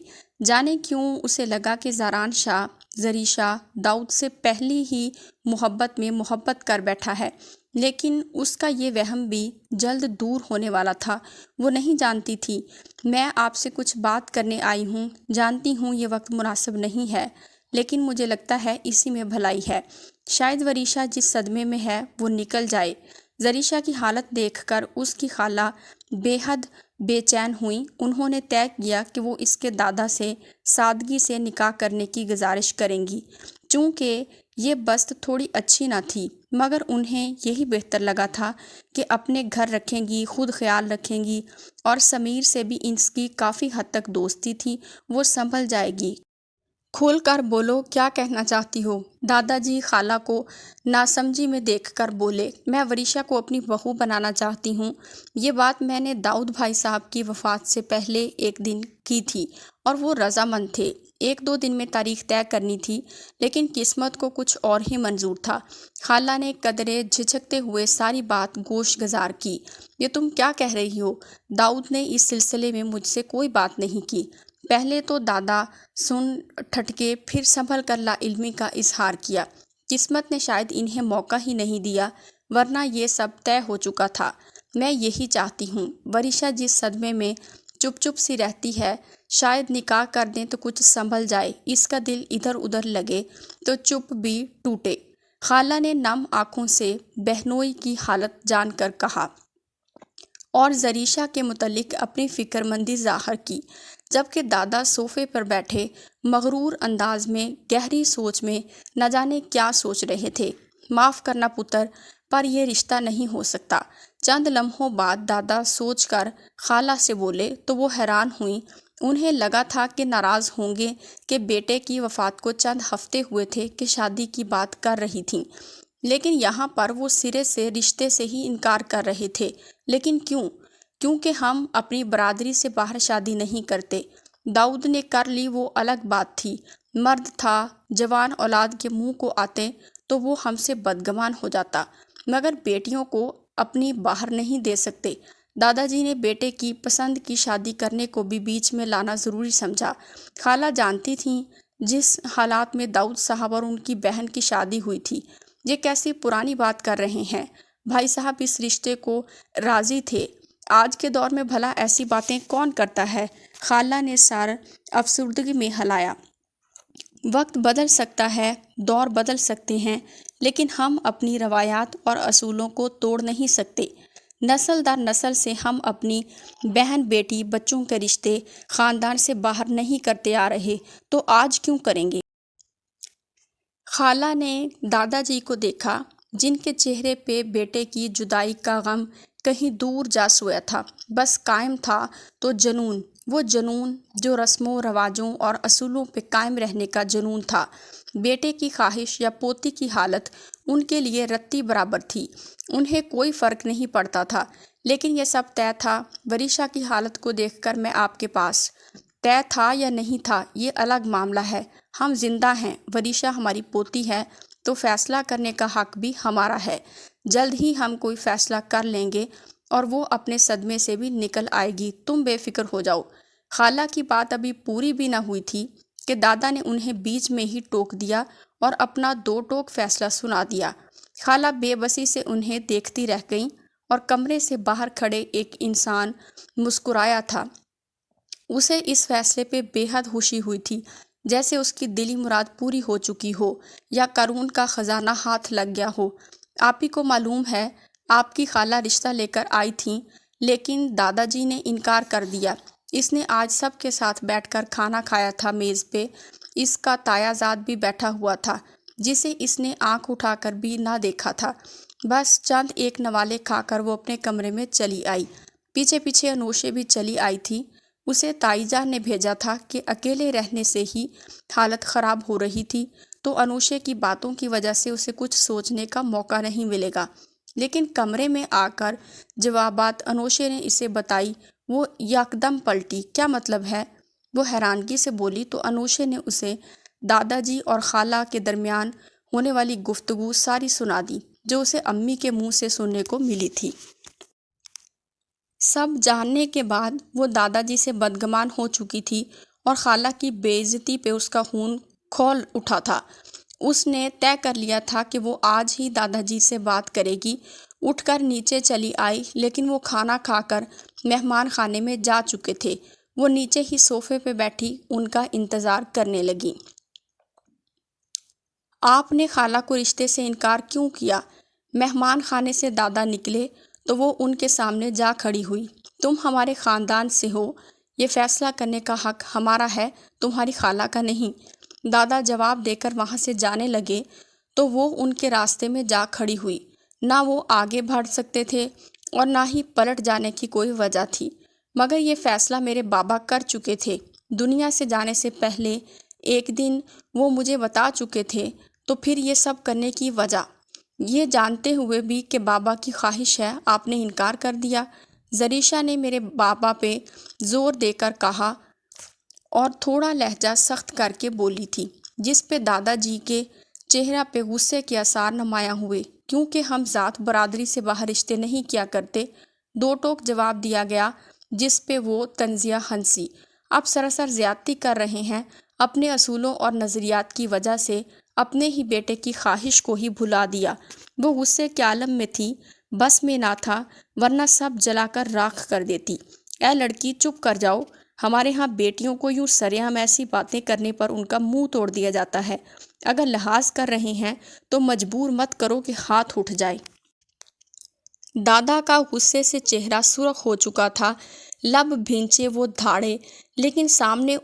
S1: جانے کیوں اسے لگا کہ زاران شاہ زریشا داؤد سے پہلی ہی محبت میں محبت کر بیٹھا ہے، لیکن اس کا یہ وہم بھی جلد دور ہونے والا تھا۔ وہ نہیں جانتی تھی، میں آپ سے کچھ بات کرنے آئی ہوں، جانتی ہوں یہ وقت مناسب نہیں ہے، لیکن مجھے لگتا ہے اسی میں بھلائی ہے۔ شاید وریشا جس صدمے میں ہے وہ نکل جائے۔ زریشا کی حالت دیکھ کر اس کی خالہ بے حد بے چین ہوئیں۔ انہوں نے طے کیا کہ وہ اس کے دادا سے سادگی سے نکاح کرنے کی گزارش کریں گی، چونکہ یہ بست تھوڑی اچھی نہ تھی، مگر انہیں یہی بہتر لگا تھا کہ اپنے گھر رکھیں گی، خود خیال رکھیں گی، اور سمیر سے بھی اس کی کافی حد تک دوستی تھی، وہ سنبھل جائے گی۔ کھل کر بولو، کیا کہنا چاہتی ہو؟ دادا جی خالہ کو ناسمجھی میں دیکھ کر بولے۔ میں وریشا کو اپنی بہو بنانا چاہتی ہوں۔ یہ بات میں نے داؤد بھائی صاحب کی وفات سے پہلے ایک دن کی تھی اور وہ رضامند تھے۔ 1-2 دن میں تاریخ طے کرنی تھی، لیکن قسمت کو کچھ اور ہی منظور تھا۔ خالہ نے قدرے جھجکتے ہوئے ساری بات گوش گزار کی۔ یہ تم کیا کہہ رہی ہو؟ داؤد نے اس سلسلے میں مجھ سے کوئی بات نہیں کی۔ پہلے تو دادا سن ٹھٹکے، پھر سنبھل کر لا علمی کا اظہار کیا۔ قسمت نے شاید انہیں موقع ہی نہیں دیا، ورنہ یہ سب طے ہو چکا تھا۔ میں یہی چاہتی ہوں، وریشا جس صدمے میں چپ چپ سی رہتی ہے، شاید نکاح کر دیں تو کچھ سنبھل جائے، اس کا دل ادھر ادھر لگے تو چپ بھی ٹوٹے۔ خالہ نے نم آنکھوں سے بہنوئی کی حالت جان کر کہا، اور زریشا کے متعلق اپنی فکر مندی ظاہر کی، جبکہ دادا صوفے پر بیٹھے مغرور انداز میں گہری سوچ میں نہ جانے کیا سوچ رہے تھے۔ معاف کرنا پتر، پر یہ رشتہ نہیں ہو سکتا۔ چند لمحوں بعد دادا سوچ کر خالہ سے بولے تو وہ حیران ہوئیں۔ انہیں لگا تھا کہ ناراض ہوں گے کہ بیٹے کی وفات کو چند ہفتے ہوئے تھے کہ شادی کی بات کر رہی تھیں، لیکن یہاں پر وہ سرے سے رشتے سے ہی انکار کر رہے تھے۔ لیکن کیوں؟ کیونکہ ہم اپنی برادری سے باہر شادی نہیں کرتے۔ داؤد نے کر لی وہ الگ بات تھی، مرد تھا، جوان اولاد کے منہ کو آتے تو وہ ہم سے بدگمان ہو جاتا، مگر بیٹیوں کو اپنی باہر نہیں دے سکتے۔ دادا جی نے بیٹے کی پسند کی شادی کرنے کو بھی بیچ میں لانا ضروری سمجھا۔ خالہ جانتی تھیں جس حالات میں داؤد صاحب اور ان کی بہن کی شادی ہوئی تھی۔ یہ کیسی پرانی بات کر رہے ہیں؟ بھائی صاحب اس رشتے کو راضی تھے۔ آج کے دور میں بھلا ایسی باتیں کون کرتا ہے؟ خالہ نے سر افسردگی میں ہلایا۔ وقت بدل سکتا ہے، دور بدل سکتے ہیں، لیکن ہم اپنی روایات اور اصولوں کو توڑ نہیں سکتے۔ نسل در نسل سے ہم اپنی بہن بیٹی بچوں کے رشتے خاندان سے باہر نہیں کرتے آ رہے، تو آج کیوں کریں گے؟ خالہ نے دادا جی کو دیکھا، جن کے چہرے پہ بیٹے کی جدائی کا غم کہیں دور جا سویا تھا، بس قائم تھا تو جنون وہ جنون جو رسموں رواجوں اور اصولوں پہ قائم رہنے کا جنون تھا۔ بیٹے کی خواہش یا پوتی کی حالت ان کے لیے رتی برابر تھی، انہیں کوئی فرق نہیں پڑتا تھا۔ لیکن یہ سب طے تھا۔ وریشا کی حالت کو دیکھ کر میں آپ کے پاس۔ طے تھا یا نہیں تھا یہ الگ معاملہ ہے، ہم زندہ ہیں، وریشا ہماری پوتی ہے تو فیصلہ کرنے کا حق بھی ہمارا ہے۔ جلد ہی ہم کوئی فیصلہ کر لیں گے اور وہ اپنے صدمے سے بھی نکل آئے گی، تم بے فکر ہو جاؤ۔ خالہ کی بات ابھی پوری بھی نہ ہوئی تھی کہ دادا نے انہیں بیچ میں ہی ٹوک دیا اور اپنا دو ٹوک فیصلہ سنا دیا۔ خالہ بے بسی سے انہیں دیکھتی رہ گئیں اور کمرے سے باہر کھڑے ایک انسان مسکرایا تھا۔ اسے اس فیصلے پہ بے حد خوشی ہوئی تھی، جیسے اس کی دلی مراد پوری ہو چکی ہو یا قارون کا خزانہ ہاتھ لگ گیا ہو۔ آپ ہی کو معلوم ہے آپ کی خالہ رشتہ لے کر آئی تھیں، لیکن دادا جی نے انکار کر دیا۔ اس نے آج سب کے ساتھ بیٹھ کر کھانا کھایا تھا، میز پہ اس کا تایا زاد بھی بیٹھا ہوا تھا جسے اس نے آنکھ اٹھا کر بھی نہ دیکھا تھا۔ بس چند ایک نوالے کھا کر وہ اپنے کمرے میں چلی آئی۔ پیچھے پیچھے انوشے بھی چلی آئی تھی۔ اسے تائی جان نے بھیجا تھا کہ اکیلے رہنے سے ہی حالت خراب ہو رہی تھی تو انوشے کی باتوں کی وجہ سے اسے کچھ سوچنے کا موقع نہیں ملے گا۔ لیکن کمرے میں آ کر جوابات انوشے نے اسے بتائی وہ یکدم پلٹی۔ کیا مطلب ہے؟ وہ حیرانگی سے بولی تو انوشے نے اسے دادا جی اور خالہ کے درمیان ہونے والی گفتگو ساری سنا دی جو اسے امی کے منہ سے سننے کو ملی تھی۔ سب جاننے کے بعد وہ دادا جی سے بدگمان ہو چکی تھی اور خالہ کی بے عزتی پہ اس کا خون کھول اٹھا تھا۔ اس نے طے کر لیا تھا کہ وہ آج ہی دادا جی سے بات کرے گی۔ اٹھ کر نیچے چلی آئی، لیکن وہ کھانا کھا کر مہمان خانے میں جا چکے تھے۔ وہ نیچے ہی صوفے پہ بیٹھی ان کا انتظار کرنے لگی۔ آپ نے خالہ کو رشتے سے انکار کیوں کیا؟ مہمان خانے سے دادا نکلے تو وہ ان کے سامنے جا کھڑی ہوئی۔ تم ہمارے خاندان سے ہو، یہ فیصلہ کرنے کا حق ہمارا ہے، تمہاری خالہ کا نہیں۔ دادا جواب دے کر وہاں سے جانے لگے تو وہ ان کے راستے میں جا کھڑی ہوئی۔ نہ وہ آگے بڑھ سکتے تھے اور نہ ہی پلٹ جانے کی کوئی وجہ تھی، مگر یہ فیصلہ میرے بابا کر چکے تھے۔ دنیا سے جانے سے پہلے ایک دن وہ مجھے بتا چکے تھے، تو پھر یہ سب کرنے کی وجہ؟ یہ جانتے ہوئے بھی کہ بابا کی خواہش ہے آپ نے انکار کر دیا۔ زریشا نے میرے بابا پہ زور دے کر کہا اور تھوڑا لہجہ سخت کر کے بولی تھی، جس پہ دادا جی کے چہرہ پہ غصے کے آثار نمایاں ہوئے۔ کیونکہ ہم ذات برادری سے باہر رشتے نہیں کیا کرتے، دو ٹوک جواب دیا گیا، جس پہ وہ طنزیہ ہنسی۔ اب سراسر زیادتی کر رہے ہیں، اپنے اصولوں اور نظریات کی وجہ سے اپنے ہی بیٹے کی خواہش کو ہی بھلا دیا۔ وہ غصے کے عالم میں تھی، بس میں نہ تھا، ورنہ سب جلا کر راکھ کر دیتی۔ اے لڑکی چپ کر جاؤ، ہمارے ہاں بیٹیوں کو یوں سرعام ایسی باتیں کرنے پر ان کا منہ توڑ دیا جاتا ہے۔ اگر لحاظ کر رہے ہیں تو مجبور مت کرو کہ ہاتھ اٹھ جائے۔ دادا کا غصے سے چہرہ سرخ ہو چکا تھا، لب بھینچے وہ دھاڑے، لیکن سامنے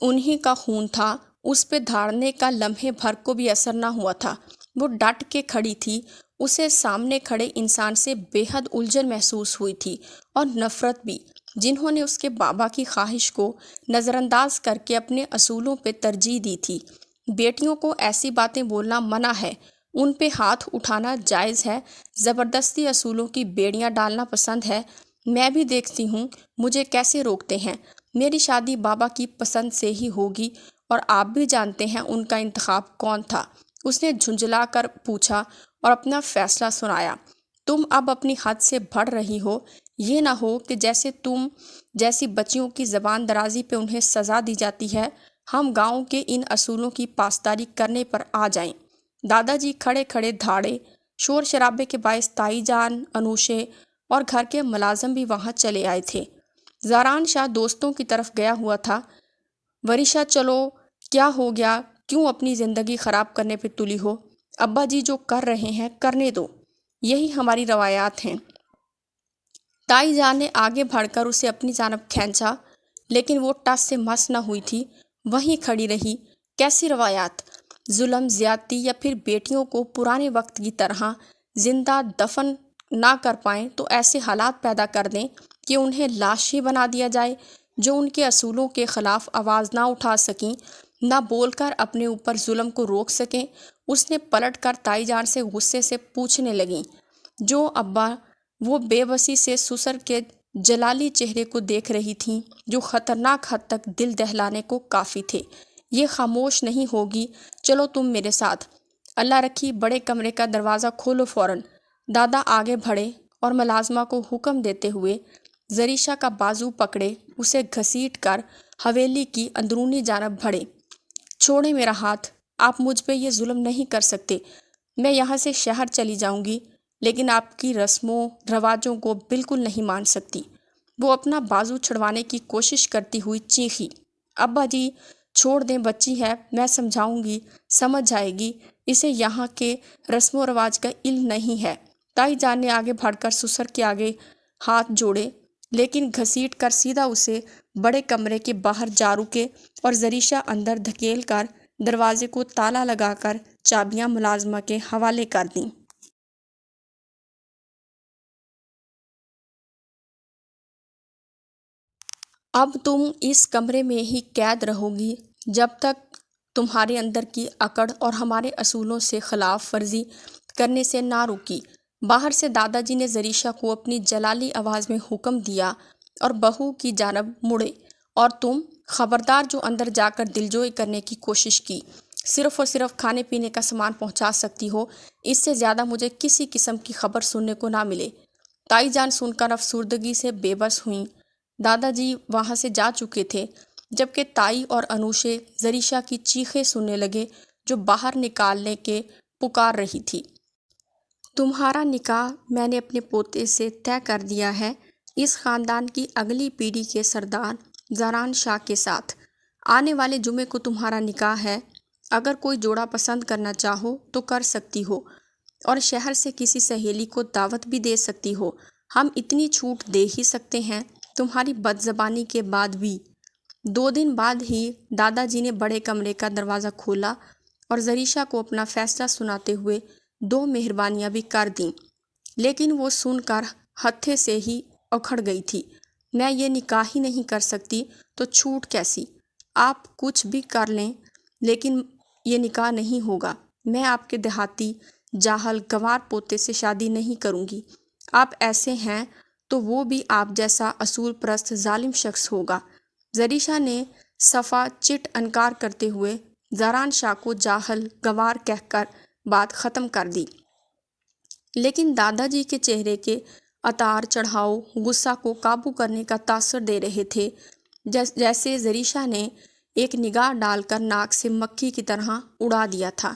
S1: انہی کا خون تھا، اس پہ دھاڑنے کا لمحے بھر کو بھی اثر نہ ہوا تھا۔ وہ ڈٹ کے کھڑی تھی، اسے سامنے کھڑے انسان سے بے حد الجھن محسوس ہوئی تھی اور نفرت بھی، جنہوں نے اس کے بابا کی خواہش کو نظر انداز کر کے اپنے اصولوں پہ ترجیح دی تھی۔ بیٹیوں کو ایسی باتیں بولنا منع ہے، ان پہ ہاتھ اٹھانا جائز ہے، زبردستی اصولوں کی بیڑیاں ڈالنا پسند ہے۔ میں بھی دیکھتی ہوں مجھے کیسے روکتے ہیں۔ میری شادی بابا کی پسند سے ہی ہوگی اور آپ بھی جانتے ہیں ان کا انتخاب کون تھا۔ اس نے جھنجھلا کر پوچھا اور اپنا فیصلہ سنایا۔ تم اب اپنی حد سے بڑھ رہی ہو، یہ نہ ہو کہ جیسے تم جیسی بچیوں کی زبان درازی پہ انہیں سزا دی جاتی ہے، ہم گاؤں کے ان اصولوں کی پاسداری کرنے پر آ جائیں۔ دادا جی کھڑے کھڑے دھاڑے، شور شرابے کے باعث تائی جان، انوشے اور گھر کے ملازم بھی وہاں چلے آئے تھے۔ زاران شاہ دوستوں کی طرف گیا ہوا تھا۔ وریشا چلو، کیا ہو گیا؟ کیوں اپنی زندگی خراب کرنے پہ تلی ہو؟ ابا جی جو کر رہے ہیں کرنے دو، یہی ہماری روایات ہیں۔ تائی جان نے آگے بڑھ کر اسے اپنی جانب کھینچا، لیکن وہ ٹس سے مس نہ ہوئی تھی، وہیں کھڑی رہی۔ کیسی روایات؟ ظلم، زیادتی، یا پھر بیٹیوں کو پرانے وقت کی طرح زندہ دفن نہ کر پائیں تو ایسے حالات پیدا کر دیں کہ انہیں لاش ہی بنا دیا جائے؟ جو ان کے اصولوں کے خلاف آواز نہ اٹھا سکیں، نہ بول کر اپنے اوپر ظلم کو روک سکیں۔ اس نے پلٹ کر تائی جان سے غصے سے پوچھنے لگیں، جو ابا وہ بے بسی سے سسر کے جلالی چہرے کو دیکھ رہی تھیں، جو خطرناک حد تک دل دہلانے کو کافی تھے۔ یہ خاموش نہیں ہوگی، چلو تم میرے ساتھ۔ اللہ رکھی، بڑے کمرے کا دروازہ کھولو فوراً۔ دادا آگے بڑھے اور ملازمہ کو حکم دیتے ہوئے زریشہ کا بازو پکڑے اسے گھسیٹ کر حویلی کی اندرونی جانب بڑھے۔ چھوڑیں میرا ہاتھ، آپ مجھ پہ یہ ظلم نہیں کر سکتے۔ میں یہاں سے شہر چلی جاؤں گی، لیکن آپ کی رسموں رواجوں کو بالکل نہیں مان سکتی۔ وہ اپنا بازو چھڑوانے کی کوشش کرتی ہوئی چیخی۔ ابا جی چھوڑ دیں، بچی ہے، میں سمجھاؤں گی، سمجھ جائے گی، اسے یہاں کے رسم و رواج کا علم نہیں ہے۔ تائی جان نے آگے بڑھ کر سسر کے آگے ہاتھ جوڑے، لیکن گھسیٹ کر سیدھا اسے بڑے کمرے کے باہر جا رکے اور زریشہ اندر دھکیل کر دروازے کو تالا لگا کر چابیاں ملازمہ کے حوالے کر دیں۔ اب تم اس کمرے میں ہی قید رہو گی جب تک تمہارے اندر کی اکڑ اور ہمارے اصولوں سے خلاف ورزی کرنے سے نہ رکی۔ باہر سے دادا جی نے زریشہ کو اپنی جلالی آواز میں حکم دیا اور بہو کی جانب مڑے، اور تم خبردار جو اندر جا کر دلجوئی کرنے کی کوشش کی، صرف اور صرف کھانے پینے کا سامان پہنچا سکتی ہو، اس سے زیادہ مجھے کسی قسم کی خبر سننے کو نہ ملے۔ تائی جان سن کر افسردگی سے بے بس ہوئیں۔ دادا جی وہاں سے جا چکے تھے، جبکہ تائی اور انوشے زریشہ کی چیخیں سننے لگے، جو باہر نکالنے کے پکار رہی تھی۔ تمہارا نکاح میں نے اپنے پوتے سے طے کر دیا ہے، اس خاندان کی اگلی پیڑھی کے سردار زاران شاہ کے ساتھ۔ آنے والے جمعے کو تمہارا نکاح ہے۔ اگر کوئی جوڑا پسند کرنا چاہو تو کر سکتی ہو، اور شہر سے کسی سہیلی کو دعوت بھی دے سکتی ہو۔ ہم اتنی چھوٹ دے ہی سکتے ہیں، تمہاری بدزبانی کے بعد بھی۔ 2 دن بعد ہی دادا جی نے بڑے کمرے کا دروازہ کھولا اور زریشہ کو اپنا فیصلہ سناتے ہوئے 2 مہربانیاں بھی کر دیں، لیکن وہ سن کر ہتھے سے ہی اکھڑ گئی تھی۔ میں یہ نکاح ہی نہیں کر سکتی تو چھوٹ کیسی؟ آپ کچھ بھی کر لیں، لیکن یہ نکاح نہیں ہوگا۔ میں آپ کے دیہاتی جاہل گنوار پوتے سے شادی نہیں کروں گی۔ آپ ایسے ہیں تو وہ بھی آپ جیسا اصول پرست ظالم شخص ہوگا۔ زریشہ نے صفا چٹ انکار کرتے ہوئے زاران شاہ کو جاہل گنوار کہہ کر بات ختم کر دی، لیکن دادا جی کے چہرے کے اتار چڑھاؤ غصہ کو قابو کرنے کا تاثر دے رہے تھے۔ جیسے زریشہ نے ایک نگاہ ڈال کر ناک سے مکھی کی طرح اڑا دیا تھا۔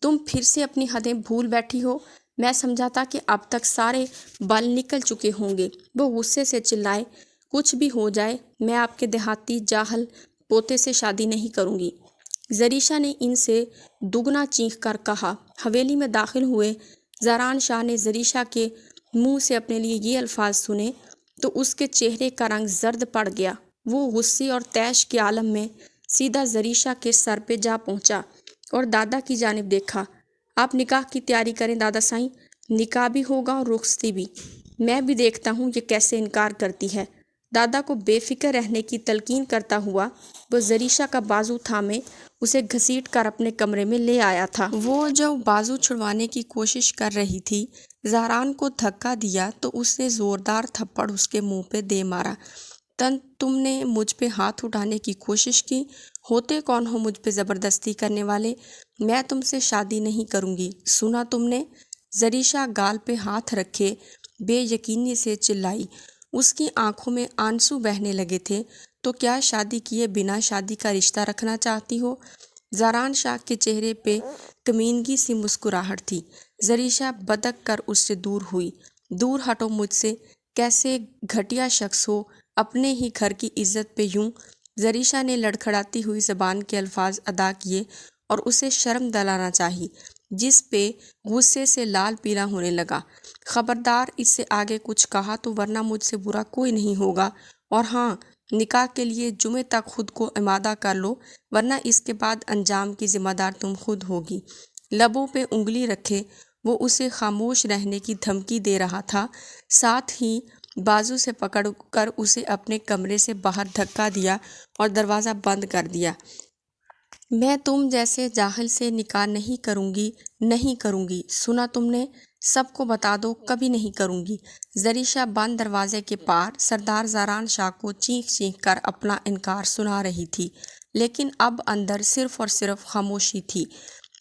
S1: تم پھر سے اپنی حدیں بھول بیٹھی ہو، میں سمجھا تھا کہ اب تک سارے بل نکل چکے ہوں گے۔ وہ غصے سے چلائے، کچھ بھی ہو جائے، میں آپ کے دیہاتی جاہل پوتے سے شادی نہیں کروں گی۔ زریشہ نے ان سے دگنا چیخ کر کہا۔ حویلی میں داخل ہوئے زاران شاہ نے زریشہ کے منہ سے اپنے لیے یہ الفاظ سنے تو اس کے چہرے کا رنگ زرد پڑ گیا۔ وہ غصے اور طیش کے عالم میں سیدھا زریشہ کے سر پہ جا پہنچا اور دادا کی جانب دیکھا۔ آپ نکاح کی تیاری کریں دادا سائیں، نکاح بھی ہوگا اور رخصتی بھی۔ میں بھی دیکھتا ہوں یہ کیسے انکار کرتی ہے۔ دادا کو بے فکر رہنے کی تلقین کرتا ہوا وہ زریشہ کا بازو تھامے اسے گھسیٹ کر اپنے کمرے میں لے آیا تھا۔ وہ جو بازو چھڑوانے کی کوشش کر رہی تھی، زاران کو دھکا دیا تو اس نے زوردار تھپڑ اس کے منہ پہ دے مارا۔ تم نے مجھ پہ ہاتھ اٹھانے کی کوشش کی، ہوتے کون ہو مجھ پہ زبردستی کرنے والے؟ میں تم سے شادی نہیں کروں گی، سنا تم نے؟ زریشہ گال پہ ہاتھ رکھے بے یقینی سے چلائی۔ اس کی آنکھوں میں آنسو بہنے لگے تھے۔ تو کیا شادی کیے بنا شادی کا رشتہ رکھنا چاہتی ہو؟ زاران شاہ کے چہرے پہ کمینگی سی مسکراہٹ تھی۔ زریشہ بدک کر اس سے دور ہوئی۔ دور ہٹو مجھ سے، کیسے گھٹیا شخص ہو، اپنے ہی گھر کی عزت پہ یوں؟ زریشہ نے لڑکھڑاتی ہوئی زبان کے الفاظ ادا کیے اور اسے شرم دلانا چاہی، جس پہ غصے سے لال پیلا ہونے لگا۔ خبردار اس سے آگے کچھ کہا تو ورنہ مجھ سے برا کوئی نہیں ہوگا، اور ہاں، نکاح کے لیے جمعے تک خود کو آمادہ کر لو، ورنہ اس کے بعد انجام کی ذمہ دار تم خود ہوگی۔ لبوں پہ انگلی رکھے وہ اسے خاموش رہنے کی دھمکی دے رہا تھا، ساتھ ہی بازو سے پکڑ کر اسے اپنے کمرے سے باہر دھکا دیا اور دروازہ بند کر دیا۔ میں تم جیسے جاہل سے نکاح نہیں کروں گی، نہیں کروں گی، سنا تم نے؟ سب کو بتا دو، کبھی نہیں کروں گی۔ زریشا بند دروازے کے پار سردار زاران شاہ کو چیخ چیخ کر اپنا انکار سنا رہی تھی، لیکن اب اندر صرف اور صرف خاموشی تھی۔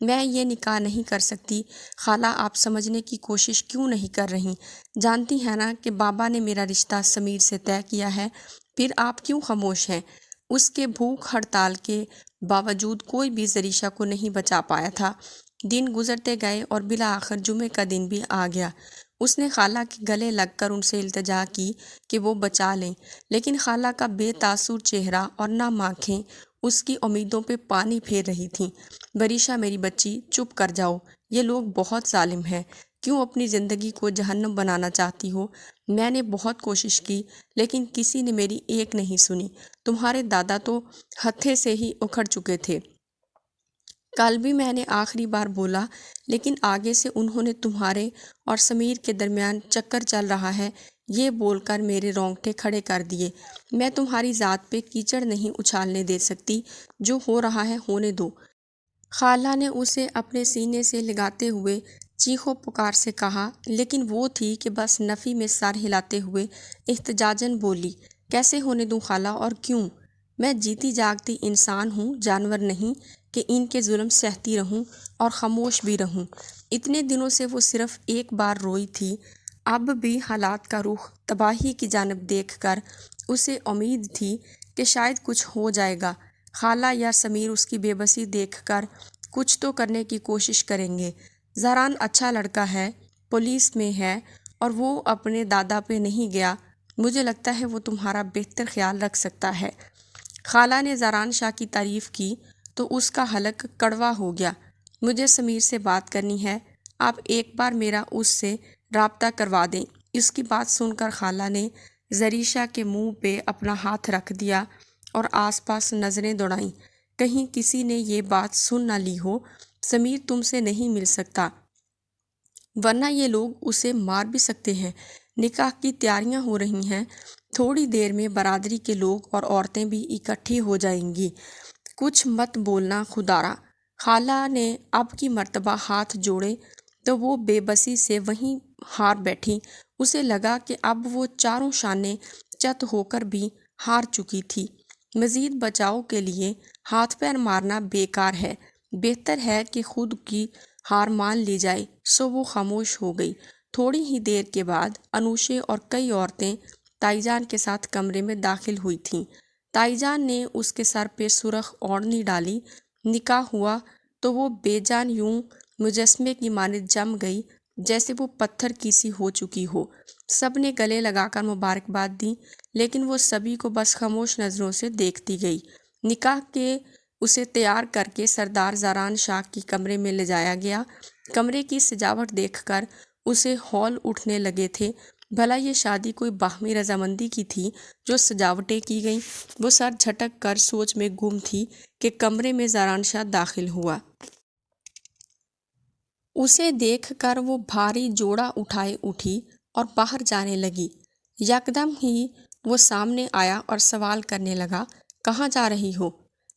S1: میں یہ نکاح نہیں کر سکتی۔ خالہ، آپ سمجھنے کی کوشش کیوں نہیں کر رہی؟ جانتی ہیں نا کہ بابا نے میرا رشتہ سمیر سے طے کیا ہے، پھر آپ کیوں خاموش ہیں؟ اس کے بھوک ہڑتال کے باوجود کوئی بھی زریشا کو نہیں بچا پایا تھا۔ دن گزرتے گئے اور بالآخر جمعے کا دن بھی آ گیا۔ اس نے خالہ کے گلے لگ کر ان سے التجا کی کہ وہ بچا لیں، لیکن خالہ کا بے تاثر چہرہ اور نم آنکھیں اس کی امیدوں پہ پانی پھیر رہی تھیں۔ بریشا میری بچی، چپ کر جاؤ، یہ لوگ بہت ظالم ہیں۔ کیوں اپنی زندگی کو جہنم بنانا چاہتی ہو؟ میں نے بہت کوشش کی، لیکن کسی نے میری ایک نہیں سنی۔ تمہارے دادا تو ہتھے سے ہی اکھڑ چکے تھے۔ کل بھی میں نے آخری بار بولا، لیکن آگے سے انہوں نے تمہارے اور سمیر کے درمیان چکر چل رہا ہے، یہ بول کر میرے رونگٹے کھڑے کر دیے۔ میں تمہاری ذات پہ کیچڑ نہیں اچھالنے دے سکتی، جو ہو رہا ہے ہونے دو۔ خالہ نے اسے اپنے سینے سے لگاتے ہوئے چیخو پکار سے کہا، لیکن وہ تھی کہ بس نفی میں سر ہلاتے ہوئے احتجاجاً بولی، کیسے ہونے دوں خالہ، اور کیوں؟ میں جیتی جاگتی انسان ہوں، جانور نہیں کہ ان کے ظلم سہتی رہوں اور خاموش بھی رہوں۔ اتنے دنوں سے وہ صرف ایک بار روئی تھی، اب بھی حالات کا رخ تباہی کی جانب دیکھ کر اسے امید تھی کہ شاید کچھ ہو جائے گا۔ خالہ یا سمیر اس کی بے بسی دیکھ کر کچھ تو کرنے کی کوشش کریں گے۔ زاران اچھا لڑکا ہے، پولیس میں ہے، اور وہ اپنے دادا پہ نہیں گیا۔ مجھے لگتا ہے وہ تمہارا بہتر خیال رکھ سکتا ہے۔ خالہ نے زاران شاہ کی تعریف کی تو اس کا حلق کڑوا ہو گیا۔ مجھے سمیر سے بات کرنی ہے، آپ ایک بار میرا اس سے رابطہ کروا دیں۔ اس کی بات سن کر خالہ نے زریشا کے منہ پہ اپنا ہاتھ رکھ دیا اور آس پاس نظریں دوڑائیں، کہیں کسی نے یہ بات سن نہ لی ہو۔ سمیر تم سے نہیں مل سکتا، ورنہ یہ لوگ اسے مار بھی سکتے ہیں۔ نکاح کی تیاریاں ہو رہی ہیں، تھوڑی دیر میں برادری کے لوگ اور عورتیں بھی اکٹھی ہو جائیں گی۔ کچھ مت بولنا خدارا۔ خالہ نے اب کی مرتبہ ہاتھ جوڑے تو وہ بے بسی سے وہیں ہار بیٹھی۔ اسے لگا کہ اب وہ چاروں شانے چت ہو کر بھی ہار چکی تھی۔ مزید بچاؤ کے لیے ہاتھ پیر مارنا بیکار ہے، بہتر ہے کہ خود کی ہار مان لی جائے۔ سو وہ خاموش ہو گئی۔ تھوڑی ہی دیر کے بعد انوشے اور کئی عورتیں تائی جان کے ساتھ کمرے میں داخل ہوئی تھیں۔ تائی جان نے اس کے سر پہ سرخ اوڑھنی ڈالی۔ نکاح ہوا تو وہ بے جان یوں مجسمے کی مانند جم گئی جیسے وہ پتھر کی سی ہو چکی ہو۔ سب نے گلے لگا کر مبارکباد دی، لیکن وہ سبھی کو بس خاموش نظروں سے دیکھتی گئی۔ نکاح کے اسے تیار کر کے سردار زاران شاہ کی کمرے میں لے جایا گیا۔ کمرے کی سجاوٹ دیکھ کر اسے ہول اٹھنے لگے تھے۔ بھلا یہ شادی کوئی باہمی رضامندی کی تھی جو سجاوٹیں کی گئیں؟ وہ سر جھٹک کر سوچ میں گم تھی کہ کمرے میں زاران شاہ داخل ہوا۔ اسے دیکھ کر وہ بھاری جوڑا اٹھائے اٹھی اور باہر جانے لگی۔ یکدم ہی وہ سامنے آیا اور سوال کرنے لگا، کہاں جا رہی ہو؟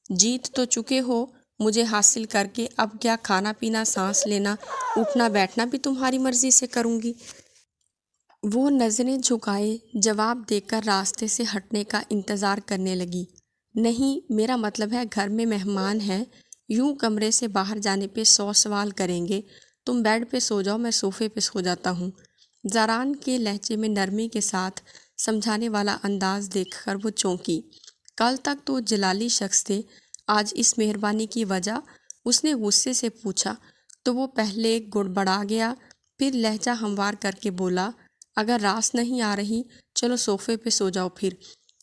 S1: جیت تو چکے ہو مجھے حاصل کر کے، اب کیا کھانا پینا، سانس لینا، اٹھنا بیٹھنا بھی تمہاری مرضی سے کروں گی؟ وہ نظریں جھکائے جواب دے کر راستے سے ہٹنے کا انتظار کرنے لگی۔ نہیں، میرا مطلب ہے گھر میں مہمان ہیں، یوں کمرے سے باہر جانے پہ 100 سوال کریں گے۔ تم بیڈ پہ سو جاؤ، میں صوفے پہ سو جاتا ہوں۔ زاران کے لہجے میں نرمی کے ساتھ سمجھانے والا انداز دیکھ کر وہ چونکی۔ کل تک تو جلالی شخص تھے، آج اس مہربانی کی وجہ؟ اس نے غصے سے پوچھا تو وہ پہلے گڑبڑا گیا، پھر لہجہ ہموار کر کے بولا، اگر راس نہیں آ رہی چلو صوفے پہ سو جاؤ پھر۔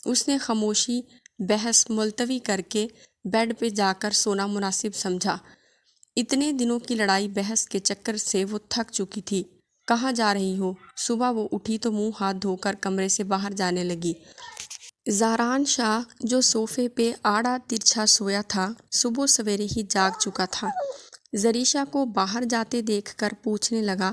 S1: اس نے خاموشی بحث ملتوی کر کے بیڈ پہ جا کر سونا مناسب سمجھا۔ اتنے دنوں کی لڑائی بحث کے چکر سے وہ تھک چکی تھی۔ کہاں جا رہی ہو؟ صبح وہ اٹھی تو منہ ہاتھ دھو کر کمرے سے باہر جانے لگی۔ زاران شاہ جو صوفے پہ آڑا ترچھا سویا تھا، صبح سویرے ہی جاگ چکا تھا۔ زریشا کو باہر جاتے دیکھ کر پوچھنے لگا،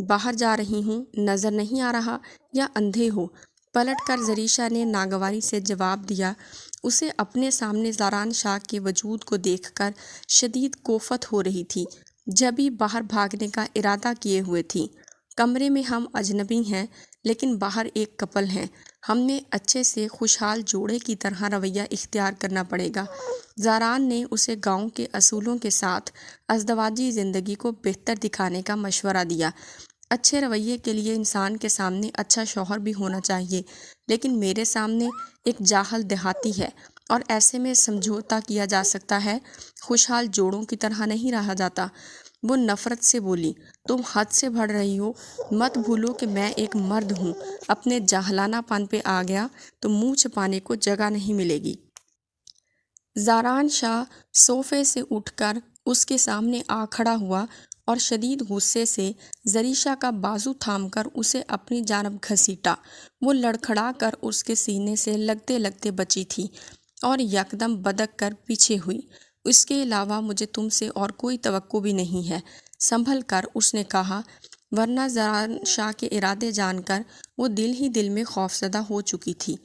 S1: باہر جا رہی ہوں، نظر نہیں آ رہا یا اندھے ہو؟ پلٹ کر زریشا نے ناگواری سے جواب دیا۔ اسے اپنے سامنے زاران شاہ کے وجود کو دیکھ کر شدید کوفت ہو رہی تھی، جبھی باہر بھاگنے کا ارادہ کیے ہوئے تھی۔ کمرے میں ہم اجنبی ہیں، لیکن باہر ایک کپل ہیں۔ ہمیں اچھے سے خوشحال جوڑے کی طرح رویہ اختیار کرنا پڑے گا۔ زاران نے اسے گاؤں کے اصولوں کے ساتھ ازدواجی زندگی کو بہتر دکھانے کا مشورہ دیا۔ اچھے رویے کے لیے انسان کے سامنے اچھا شوہر بھی ہونا چاہیے، لیکن میرے سامنے ایک جاہل دیہاتی ہے اور ایسے میں سمجھوتا کیا جا سکتا ہے، خوشحال جوڑوں کی طرح نہیں رہا جاتا۔ وہ نفرت سے بولی، تم حد سے بڑھ رہی ہو، مت بھولو کہ میں ایک مرد ہوں۔ اپنے جاہلانہ پن پہ آ گیا تو منہ چھپانے کو جگہ نہیں ملے گی۔ زاران شاہ صوفے سے اٹھ کر اس کے سامنے آ کھڑا ہوا اور شدید غصے سے زریشا کا بازو تھام کر اسے اپنی جانب گھسیٹا۔ وہ لڑکھڑا کر اس کے سینے سے لگتے لگتے بچی تھی اور یکدم بدک کر پیچھے ہوئی۔ اس کے علاوہ مجھے تم سے اور کوئی توقع بھی نہیں ہے، سنبھل کر اس نے کہا، ورنہ زاران شاہ کے ارادے جان کر وہ دل ہی دل میں خوفزدہ ہو چکی تھی۔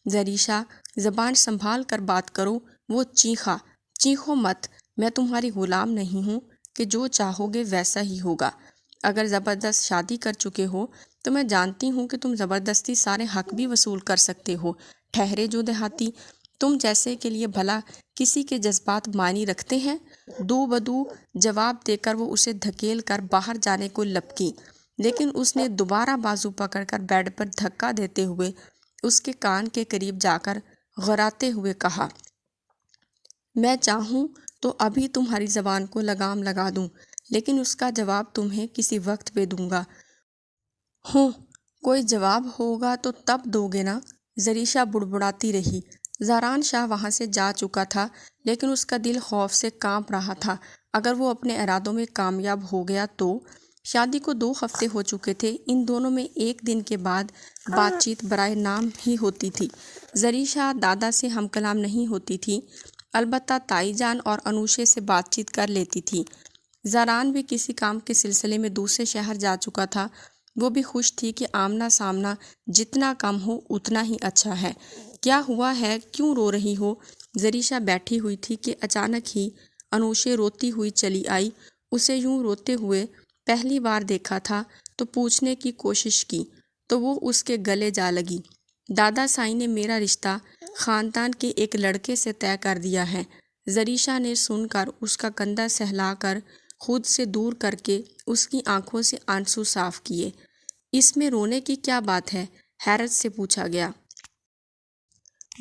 S1: زریشا، زبان سنبھال کر بات کرو۔ وہ چیخا، چیخو مت، میں تمہاری غلام نہیں ہوں کہ جو چاہو گے ویسا ہی ہوگا۔ اگر زبردست شادی کر چکے ہو تو میں جانتی ہوں کہ تم زبردستی سارے حق بھی وصول کر سکتے ہو۔ ٹھہرے جو دیہاتی، تم جیسے کے لیے بھلا کسی کے جذبات معنی رکھتے ہیں؟ دو بدو جواب دے کر وہ اسے دھکیل کر باہر جانے کو لپکی، لیکن اس نے دوبارہ بازو پکڑ کر بیڈ پر دھکا دیتے ہوئے اس کے کان کے قریب جا کر غراتے ہوئے کہا، میں چاہوں تو ابھی تمہاری زبان کو لگام لگا دوں، لیکن اس کا جواب تمہیں کسی وقت پہ دوں گا۔ ہوں، کوئی جواب ہوگا تو تب دو گے نا؟ زریشا بڑبڑاتی رہی۔ زاران شاہ وہاں سے جا چکا تھا، لیکن اس کا دل خوف سے کانپ رہا تھا۔ اگر وہ اپنے ارادوں میں کامیاب ہو گیا تو؟ شادی کو 2 ہفتے ہو چکے تھے۔ ان دونوں میں ایک دن کے بعد بات چیت برائے نام ہی ہوتی تھی۔ زریشا دادا سے ہم کلام نہیں ہوتی تھی، البتہ تائی جان اور انوشے سے بات چیت کر لیتی تھی۔ زاران بھی کسی کام کے سلسلے میں دوسرے شہر جا چکا تھا۔ وہ بھی خوش تھی کہ آمنا سامنا جتنا کم ہو اتنا ہی اچھا ہے۔ کیا ہوا ہے، کیوں رو رہی ہو؟ زریشا بیٹھی ہوئی تھی کہ اچانک ہی انوشے روتی ہوئی چلی آئی۔ اسے یوں روتے ہوئے پہلی بار دیکھا تھا تو پوچھنے کی کوشش کی تو وہ اس کے گلے جا لگی، دادا سائی نے میرا رشتہ خاندان کے ایک لڑکے سے طے کر دیا ہے۔ زریشا نے سن کر اس کا کندھا سہلا کر خود سے دور کر کے اس کی آنکھوں سے آنسو صاف کیے۔ اس میں رونے کی کیا بات ہے؟ حیرت سے پوچھا گیا۔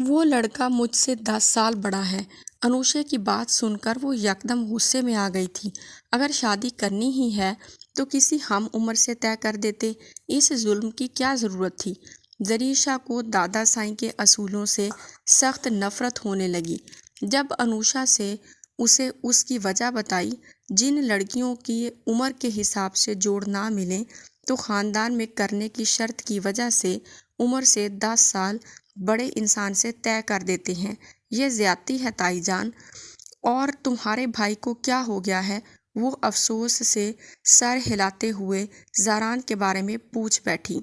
S1: وہ لڑکا مجھ سے 10 سال بڑا ہے۔ انوشے کی بات سن کر وہ یکدم غصے میں آ گئی تھی۔ اگر شادی کرنی ہی ہے تو کسی ہم عمر سے طے کر دیتے، اس ظلم کی کیا ضرورت تھی؟ زریشا کو دادا سائی کے اصولوں سے سخت نفرت ہونے لگی۔ جب انوشا سے اسے اس کی وجہ بتائی، جن لڑکیوں کی عمر کے حساب سے جوڑ نہ ملیں تو خاندان میں کرنے کی شرط کی وجہ سے عمر سے 10 سال بڑے انسان سے طے کر دیتے ہیں، یہ زیادتی ہے تائی جان۔ اور تمہارے بھائی کو کیا ہو گیا ہے؟ وہ افسوس سے سر ہلاتے ہوئے زاران کے بارے میں پوچھ بیٹھی۔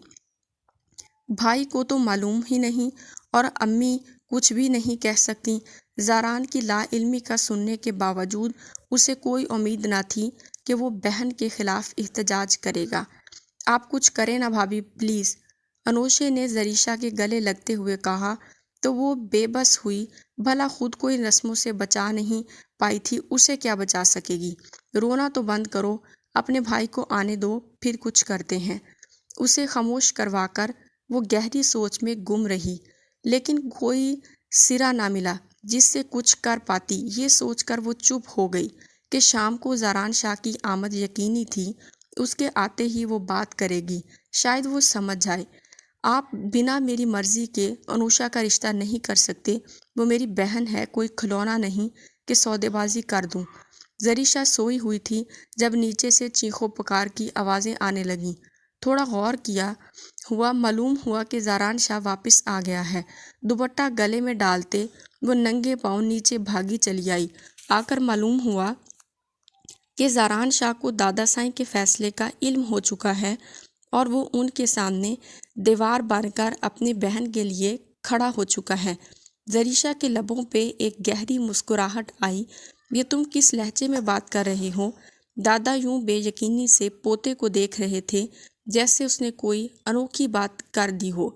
S1: بھائی کو تو معلوم ہی نہیں، اور امی کچھ بھی نہیں کہہ سکتیں۔ زاران کی لا علمی کا سننے کے باوجود اسے کوئی امید نہ تھی کہ وہ بہن کے خلاف احتجاج کرے گا۔ آپ کچھ کریں نا بھابھی پلیز، انوشے نے زریشا کے گلے لگتے ہوئے کہا تو وہ بے بس ہوئی۔ بھلا خود کو ان رسموں سے بچا نہیں پائی تھی، اسے کیا بچا سکے گی؟ رونا تو بند کرو، اپنے بھائی کو آنے دو، پھر کچھ کرتے ہیں۔ اسے خاموش کروا کر وہ گہری سوچ میں گم رہی، لیکن کوئی سرا نہ ملا جس سے کچھ کر پاتی۔ یہ سوچ کر وہ چپ ہو گئی کہ شام کو زاران شاہ کی آمد یقینی تھی۔ اس کے آتے ہی وہ بات کرے گی، شاید وہ سمجھ جائے۔ آپ بنا میری مرضی کے انوشا کا رشتہ نہیں کر سکتے، وہ میری بہن ہے، کوئی کھلونا نہیں کہ سودے بازی کر دوں۔ زریشا سوئی ہوئی تھی جب نیچے سے چیخو پکار کی آوازیں آنے لگیں۔ تھوڑا غور کیا ہوا معلوم ہوا کہ زاران شاہ واپس آ گیا ہے۔ دوپٹہ گلے میں ڈالتے وہ ننگے پاؤں نیچے بھاگی چلی آئی۔ آ کر معلوم ہوا کہ زاران شاہ کو دادا سائی کے فیصلے کا علم ہو چکا ہے اور وہ ان کے سامنے دیوار بن کر اپنی بہن کے لیے کھڑا ہو چکا ہے۔ زریشا کے لبوں پہ ایک گہری مسکراہٹ آئی۔ یہ تم کس لہجے میں بات کر رہے ہو؟ دادا یوں بے یقینی سے پوتے کو دیکھ رہے تھے جیسے اس نے کوئی انوکھی بات کر دی ہو،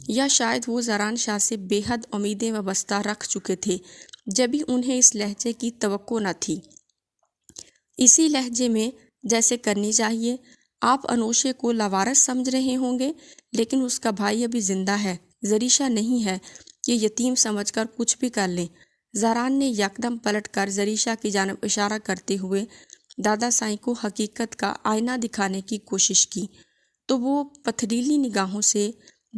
S1: یا شاید وہ زران شاہ سے بے حد امیدیں وابستہ رکھ چکے تھے جبھی انہیں اس لہجے کی توقع نہ تھی۔ اسی لہجے میں جیسے کرنی چاہیے۔ آپ انوشے کو لاوارث سمجھ رہے ہوں گے، لیکن اس کا بھائی ابھی زندہ ہے، زریشا نہیں ہے کہ یتیم سمجھ کر کچھ بھی کر لیں۔ زاران نے یکدم پلٹ کر زریشا کی جانب اشارہ کرتے ہوئے دادا سائیں کو حقیقت کا آئینہ دکھانے کی کوشش کی، تو وہ پتھریلی نگاہوں سے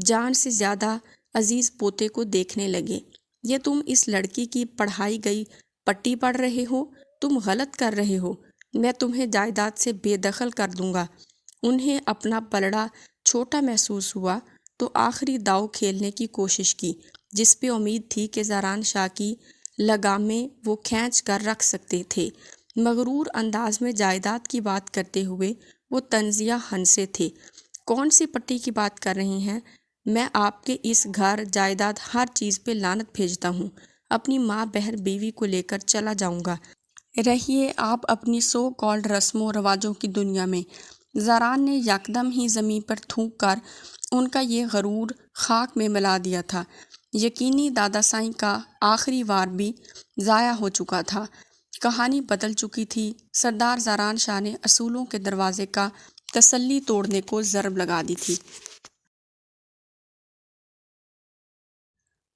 S1: جان سے زیادہ عزیز پوتے کو دیکھنے لگے۔ یہ تم اس لڑکی کی پڑھائی گئی پٹی پڑھ رہے ہو؟ تم غلط کر رہے ہو۔ میں تمہیں جائیداد سے بے دخل کر دوں گا۔ انہیں اپنا پلڑا چھوٹا محسوس ہوا تو آخری داؤ کھیلنے کی کوشش کی جس پہ امید تھی کہ زاران شاہ کی لگامیں وہ کھینچ کر رکھ سکتے تھے۔ مغرور انداز میں جائیداد کی بات کرتے ہوئے وہ طنزیہ ہنسے تھے۔ کون سی پٹی کی بات کر رہی ہیں؟ میں آپ کے اس گھر جائیداد ہر چیز پہ لعنت بھیجتا ہوں۔ اپنی ماں بہن بیوی کو لے کر چلا جاؤں گا۔ رہیے آپ اپنی سو کالڈ رسم و رواجوں کی دنیا میں۔ زاران نے یکدم ہی زمین پر تھوک کر ان کا یہ غرور خاک میں ملا دیا تھا۔ یقینی دادا سائیں کا آخری وار بھی ضائع ہو چکا تھا۔ کہانی بدل چکی تھی۔ سردار زاران شاہ نے اصولوں کے دروازے کا تسلی توڑنے کو ضرب لگا دی تھی۔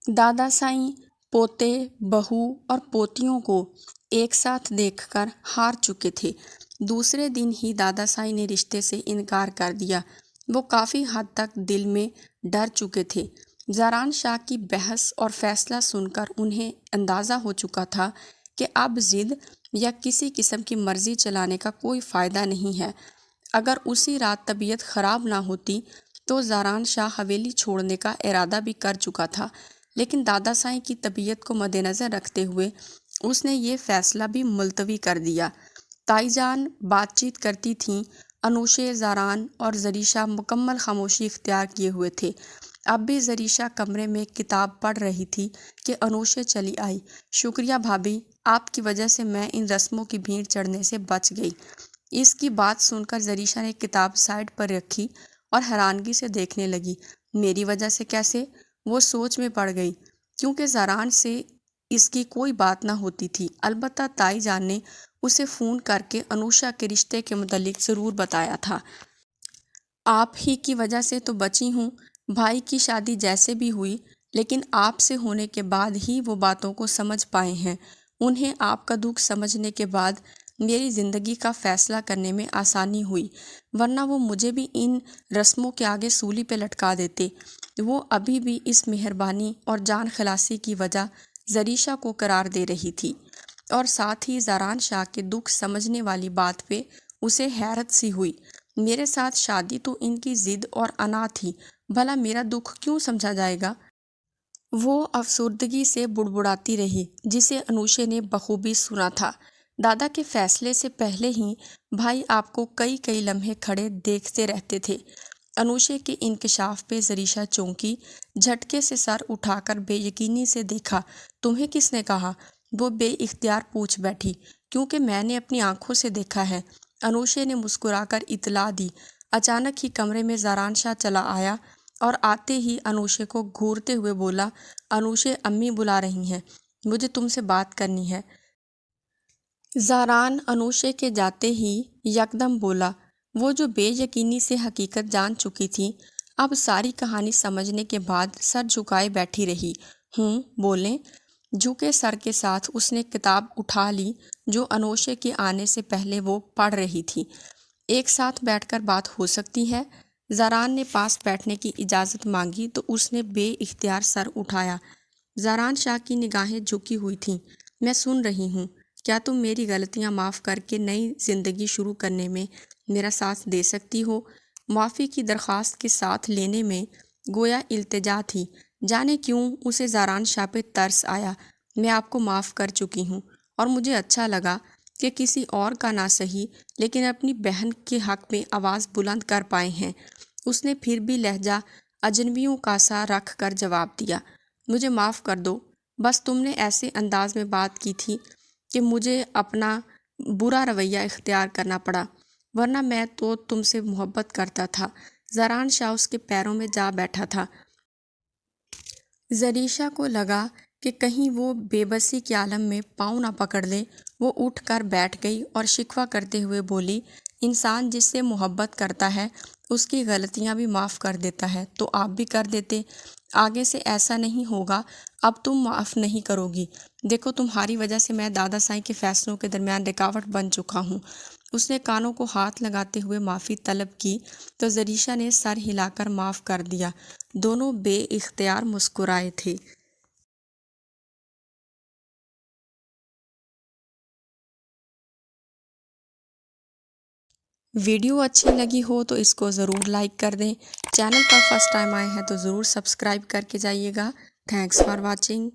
S1: دادا سائیں پوتے، بہو اور پوتیوں کو ایک ساتھ دیکھ کر ہار چکے تھے۔ دوسرے دن ہی دادا سائیں نے رشتے سے انکار کر دیا۔ وہ کافی حد تک دل میں ڈر چکے تھے۔ زاران شاہ کی بحث اور فیصلہ سن کر انہیں اندازہ ہو چکا تھا کہ اب ضد یا کسی قسم کی مرضی چلانے کا کوئی فائدہ نہیں ہے۔ اگر اسی رات طبیعت خراب نہ ہوتی تو زاران شاہ حویلی چھوڑنے کا ارادہ بھی کر چکا تھا، لیکن دادا سائیں کی طبیعت کو مد نظر رکھتے ہوئے اس نے یہ فیصلہ بھی ملتوی کر دیا۔ تائی جان بات چیت کرتی تھیں۔ انوشے، زاران اور زریشا مکمل خاموشی اختیار کیے ہوئے تھے۔ اب بھی زریشا کمرے میں کتاب پڑھ رہی تھی کہ انوشے چلی آئی۔ شکریہ بھابھی، آپ کی وجہ سے میں ان رسموں کی بھیڑ چڑھنے سے بچ گئی۔ اس کی بات سن کر زریشا نے کتاب سائڈ پر رکھی اور حیرانگی سے دیکھنے لگی۔ میری وجہ سے کیسے؟ وہ سوچ میں پڑ گئی، کیونکہ زاران سے اس کی کوئی بات نہ ہوتی تھی۔ البتہ تائی جان نے اسے فون کر کے انوشا کے رشتے کے متعلق ضرور بتایا تھا۔ آپ ہی کی وجہ سے تو بچی ہوں۔ بھائی کی شادی جیسے بھی ہوئی، لیکن آپ سے ہونے کے بعد ہی وہ باتوں کو سمجھ پائے ہیں۔ انہیں آپ کا دکھ سمجھنے کے بعد میری زندگی کا فیصلہ کرنے میں آسانی ہوئی، ورنہ وہ مجھے بھی ان رسموں کے آگے سولی پہ لٹکا دیتے۔ وہ ابھی بھی اس مہربانی اور جان خلاصی کی وجہ زریشا کو قرار دے رہی تھی، اور ساتھ ہی زاران شاہ کے دکھ سمجھنے والی بات پہ اسے حیرت سی ہوئی۔ میرے ساتھ شادی تو ان کی ضد اور انا تھی، بھلا میرا دکھ کیوں سمجھا جائے گا؟ وہ افسردگی سے بڑبڑاتی رہی، جسے انوشے نے بخوبی سنا تھا۔ دادا کے فیصلے سے پہلے ہی بھائی آپ کو کئی لمحے کھڑے دیکھتے رہتے تھے۔ انوشے کے انکشاف پہ زریشا چونکی، جھٹکے سے سر اٹھا کر بے یقینی سے دیکھا۔ تمہیں کس نے کہا؟ وہ بے اختیار پوچھ بیٹھی۔ کیونکہ میں نے اپنی آنکھوں سے دیکھا ہے، انوشے نے مسکرا کر اطلاع دی۔ اچانک ہی کمرے میں زاران شاہ چلا آیا اور آتے ہی انوشے کو گھورتے ہوئے بولا، انوشے، امی بلا رہی ہیں، مجھے تم سے بات کرنی ہے۔ زاران انوشے کے جاتے ہی یکدم بولا۔ وہ جو بے یقینی سے حقیقت جان چکی تھی، اب ساری کہانی سمجھنے کے بعد سر جھکائے بیٹھی رہی۔ بولیں۔ جھکے سر کے ساتھ اس نے کتاب اٹھا لی جو انوشے کے آنے سے پہلے وہ پڑھ رہی تھی۔ ایک ساتھ بیٹھ کر بات ہو سکتی ہے؟ زاران نے پاس بیٹھنے کی اجازت مانگی تو اس نے بے اختیار سر اٹھایا۔ زاران شاہ کی نگاہیں جھکی ہوئی تھیں۔ میں سن رہی ہوں۔ کیا تم میری غلطیاں معاف کر کے نئی زندگی شروع کرنے میں میرا ساتھ دے سکتی ہو؟ معافی کی درخواست کے ساتھ لینے میں گویا التجا تھی۔ جانے کیوں اسے زاران شاہ پہ ترس آیا۔ میں آپ کو معاف کر چکی ہوں، اور مجھے اچھا لگا کہ کسی اور کا نہ سہی لیکن اپنی بہن کے حق میں آواز بلند کر پائے ہیں۔ اس نے پھر بھی لہجہ اجنبیوں کا سا رکھ کر جواب دیا، مجھے معاف کر دو، بس تم نے ایسے انداز میں بات کی تھی کہ مجھے اپنا برا رویہ اختیار کرنا پڑا، ورنہ میں تو تم سے محبت کرتا تھا۔ زران شاہ اس کے پیروں میں جا بیٹھا تھا۔ زریشا کو لگا کہ کہیں وہ بے بسی کے عالم میں پاؤں نہ پکڑ لے۔ وہ اٹھ کر بیٹھ گئی اور شکوہ کرتے ہوئے بولی، انسان جس سے محبت کرتا ہے اس کی غلطیاں بھی معاف کر دیتا ہے، تو آپ بھی کر دیتے۔ آگے سے ایسا نہیں ہوگا، اب تم معاف نہیں کرو گی۔ دیکھو تمہاری وجہ سے میں دادا سائی کے فیصلوں کے درمیان رکاوٹ بن چکا ہوں۔ اس نے کانوں کو ہاتھ لگاتے ہوئے معافی طلب کی تو زریشا نے سر ہلا کر معاف کر دیا۔ دونوں بے اختیار مسکرائے تھے۔ ویڈیو اچھی لگی ہو تو اس کو ضرور لائک کر دیں۔ چینل پر فرسٹ ٹائم آئے ہیں تو ضرور سبسکرائب کر کے جائیے گا۔ Thanks for watching.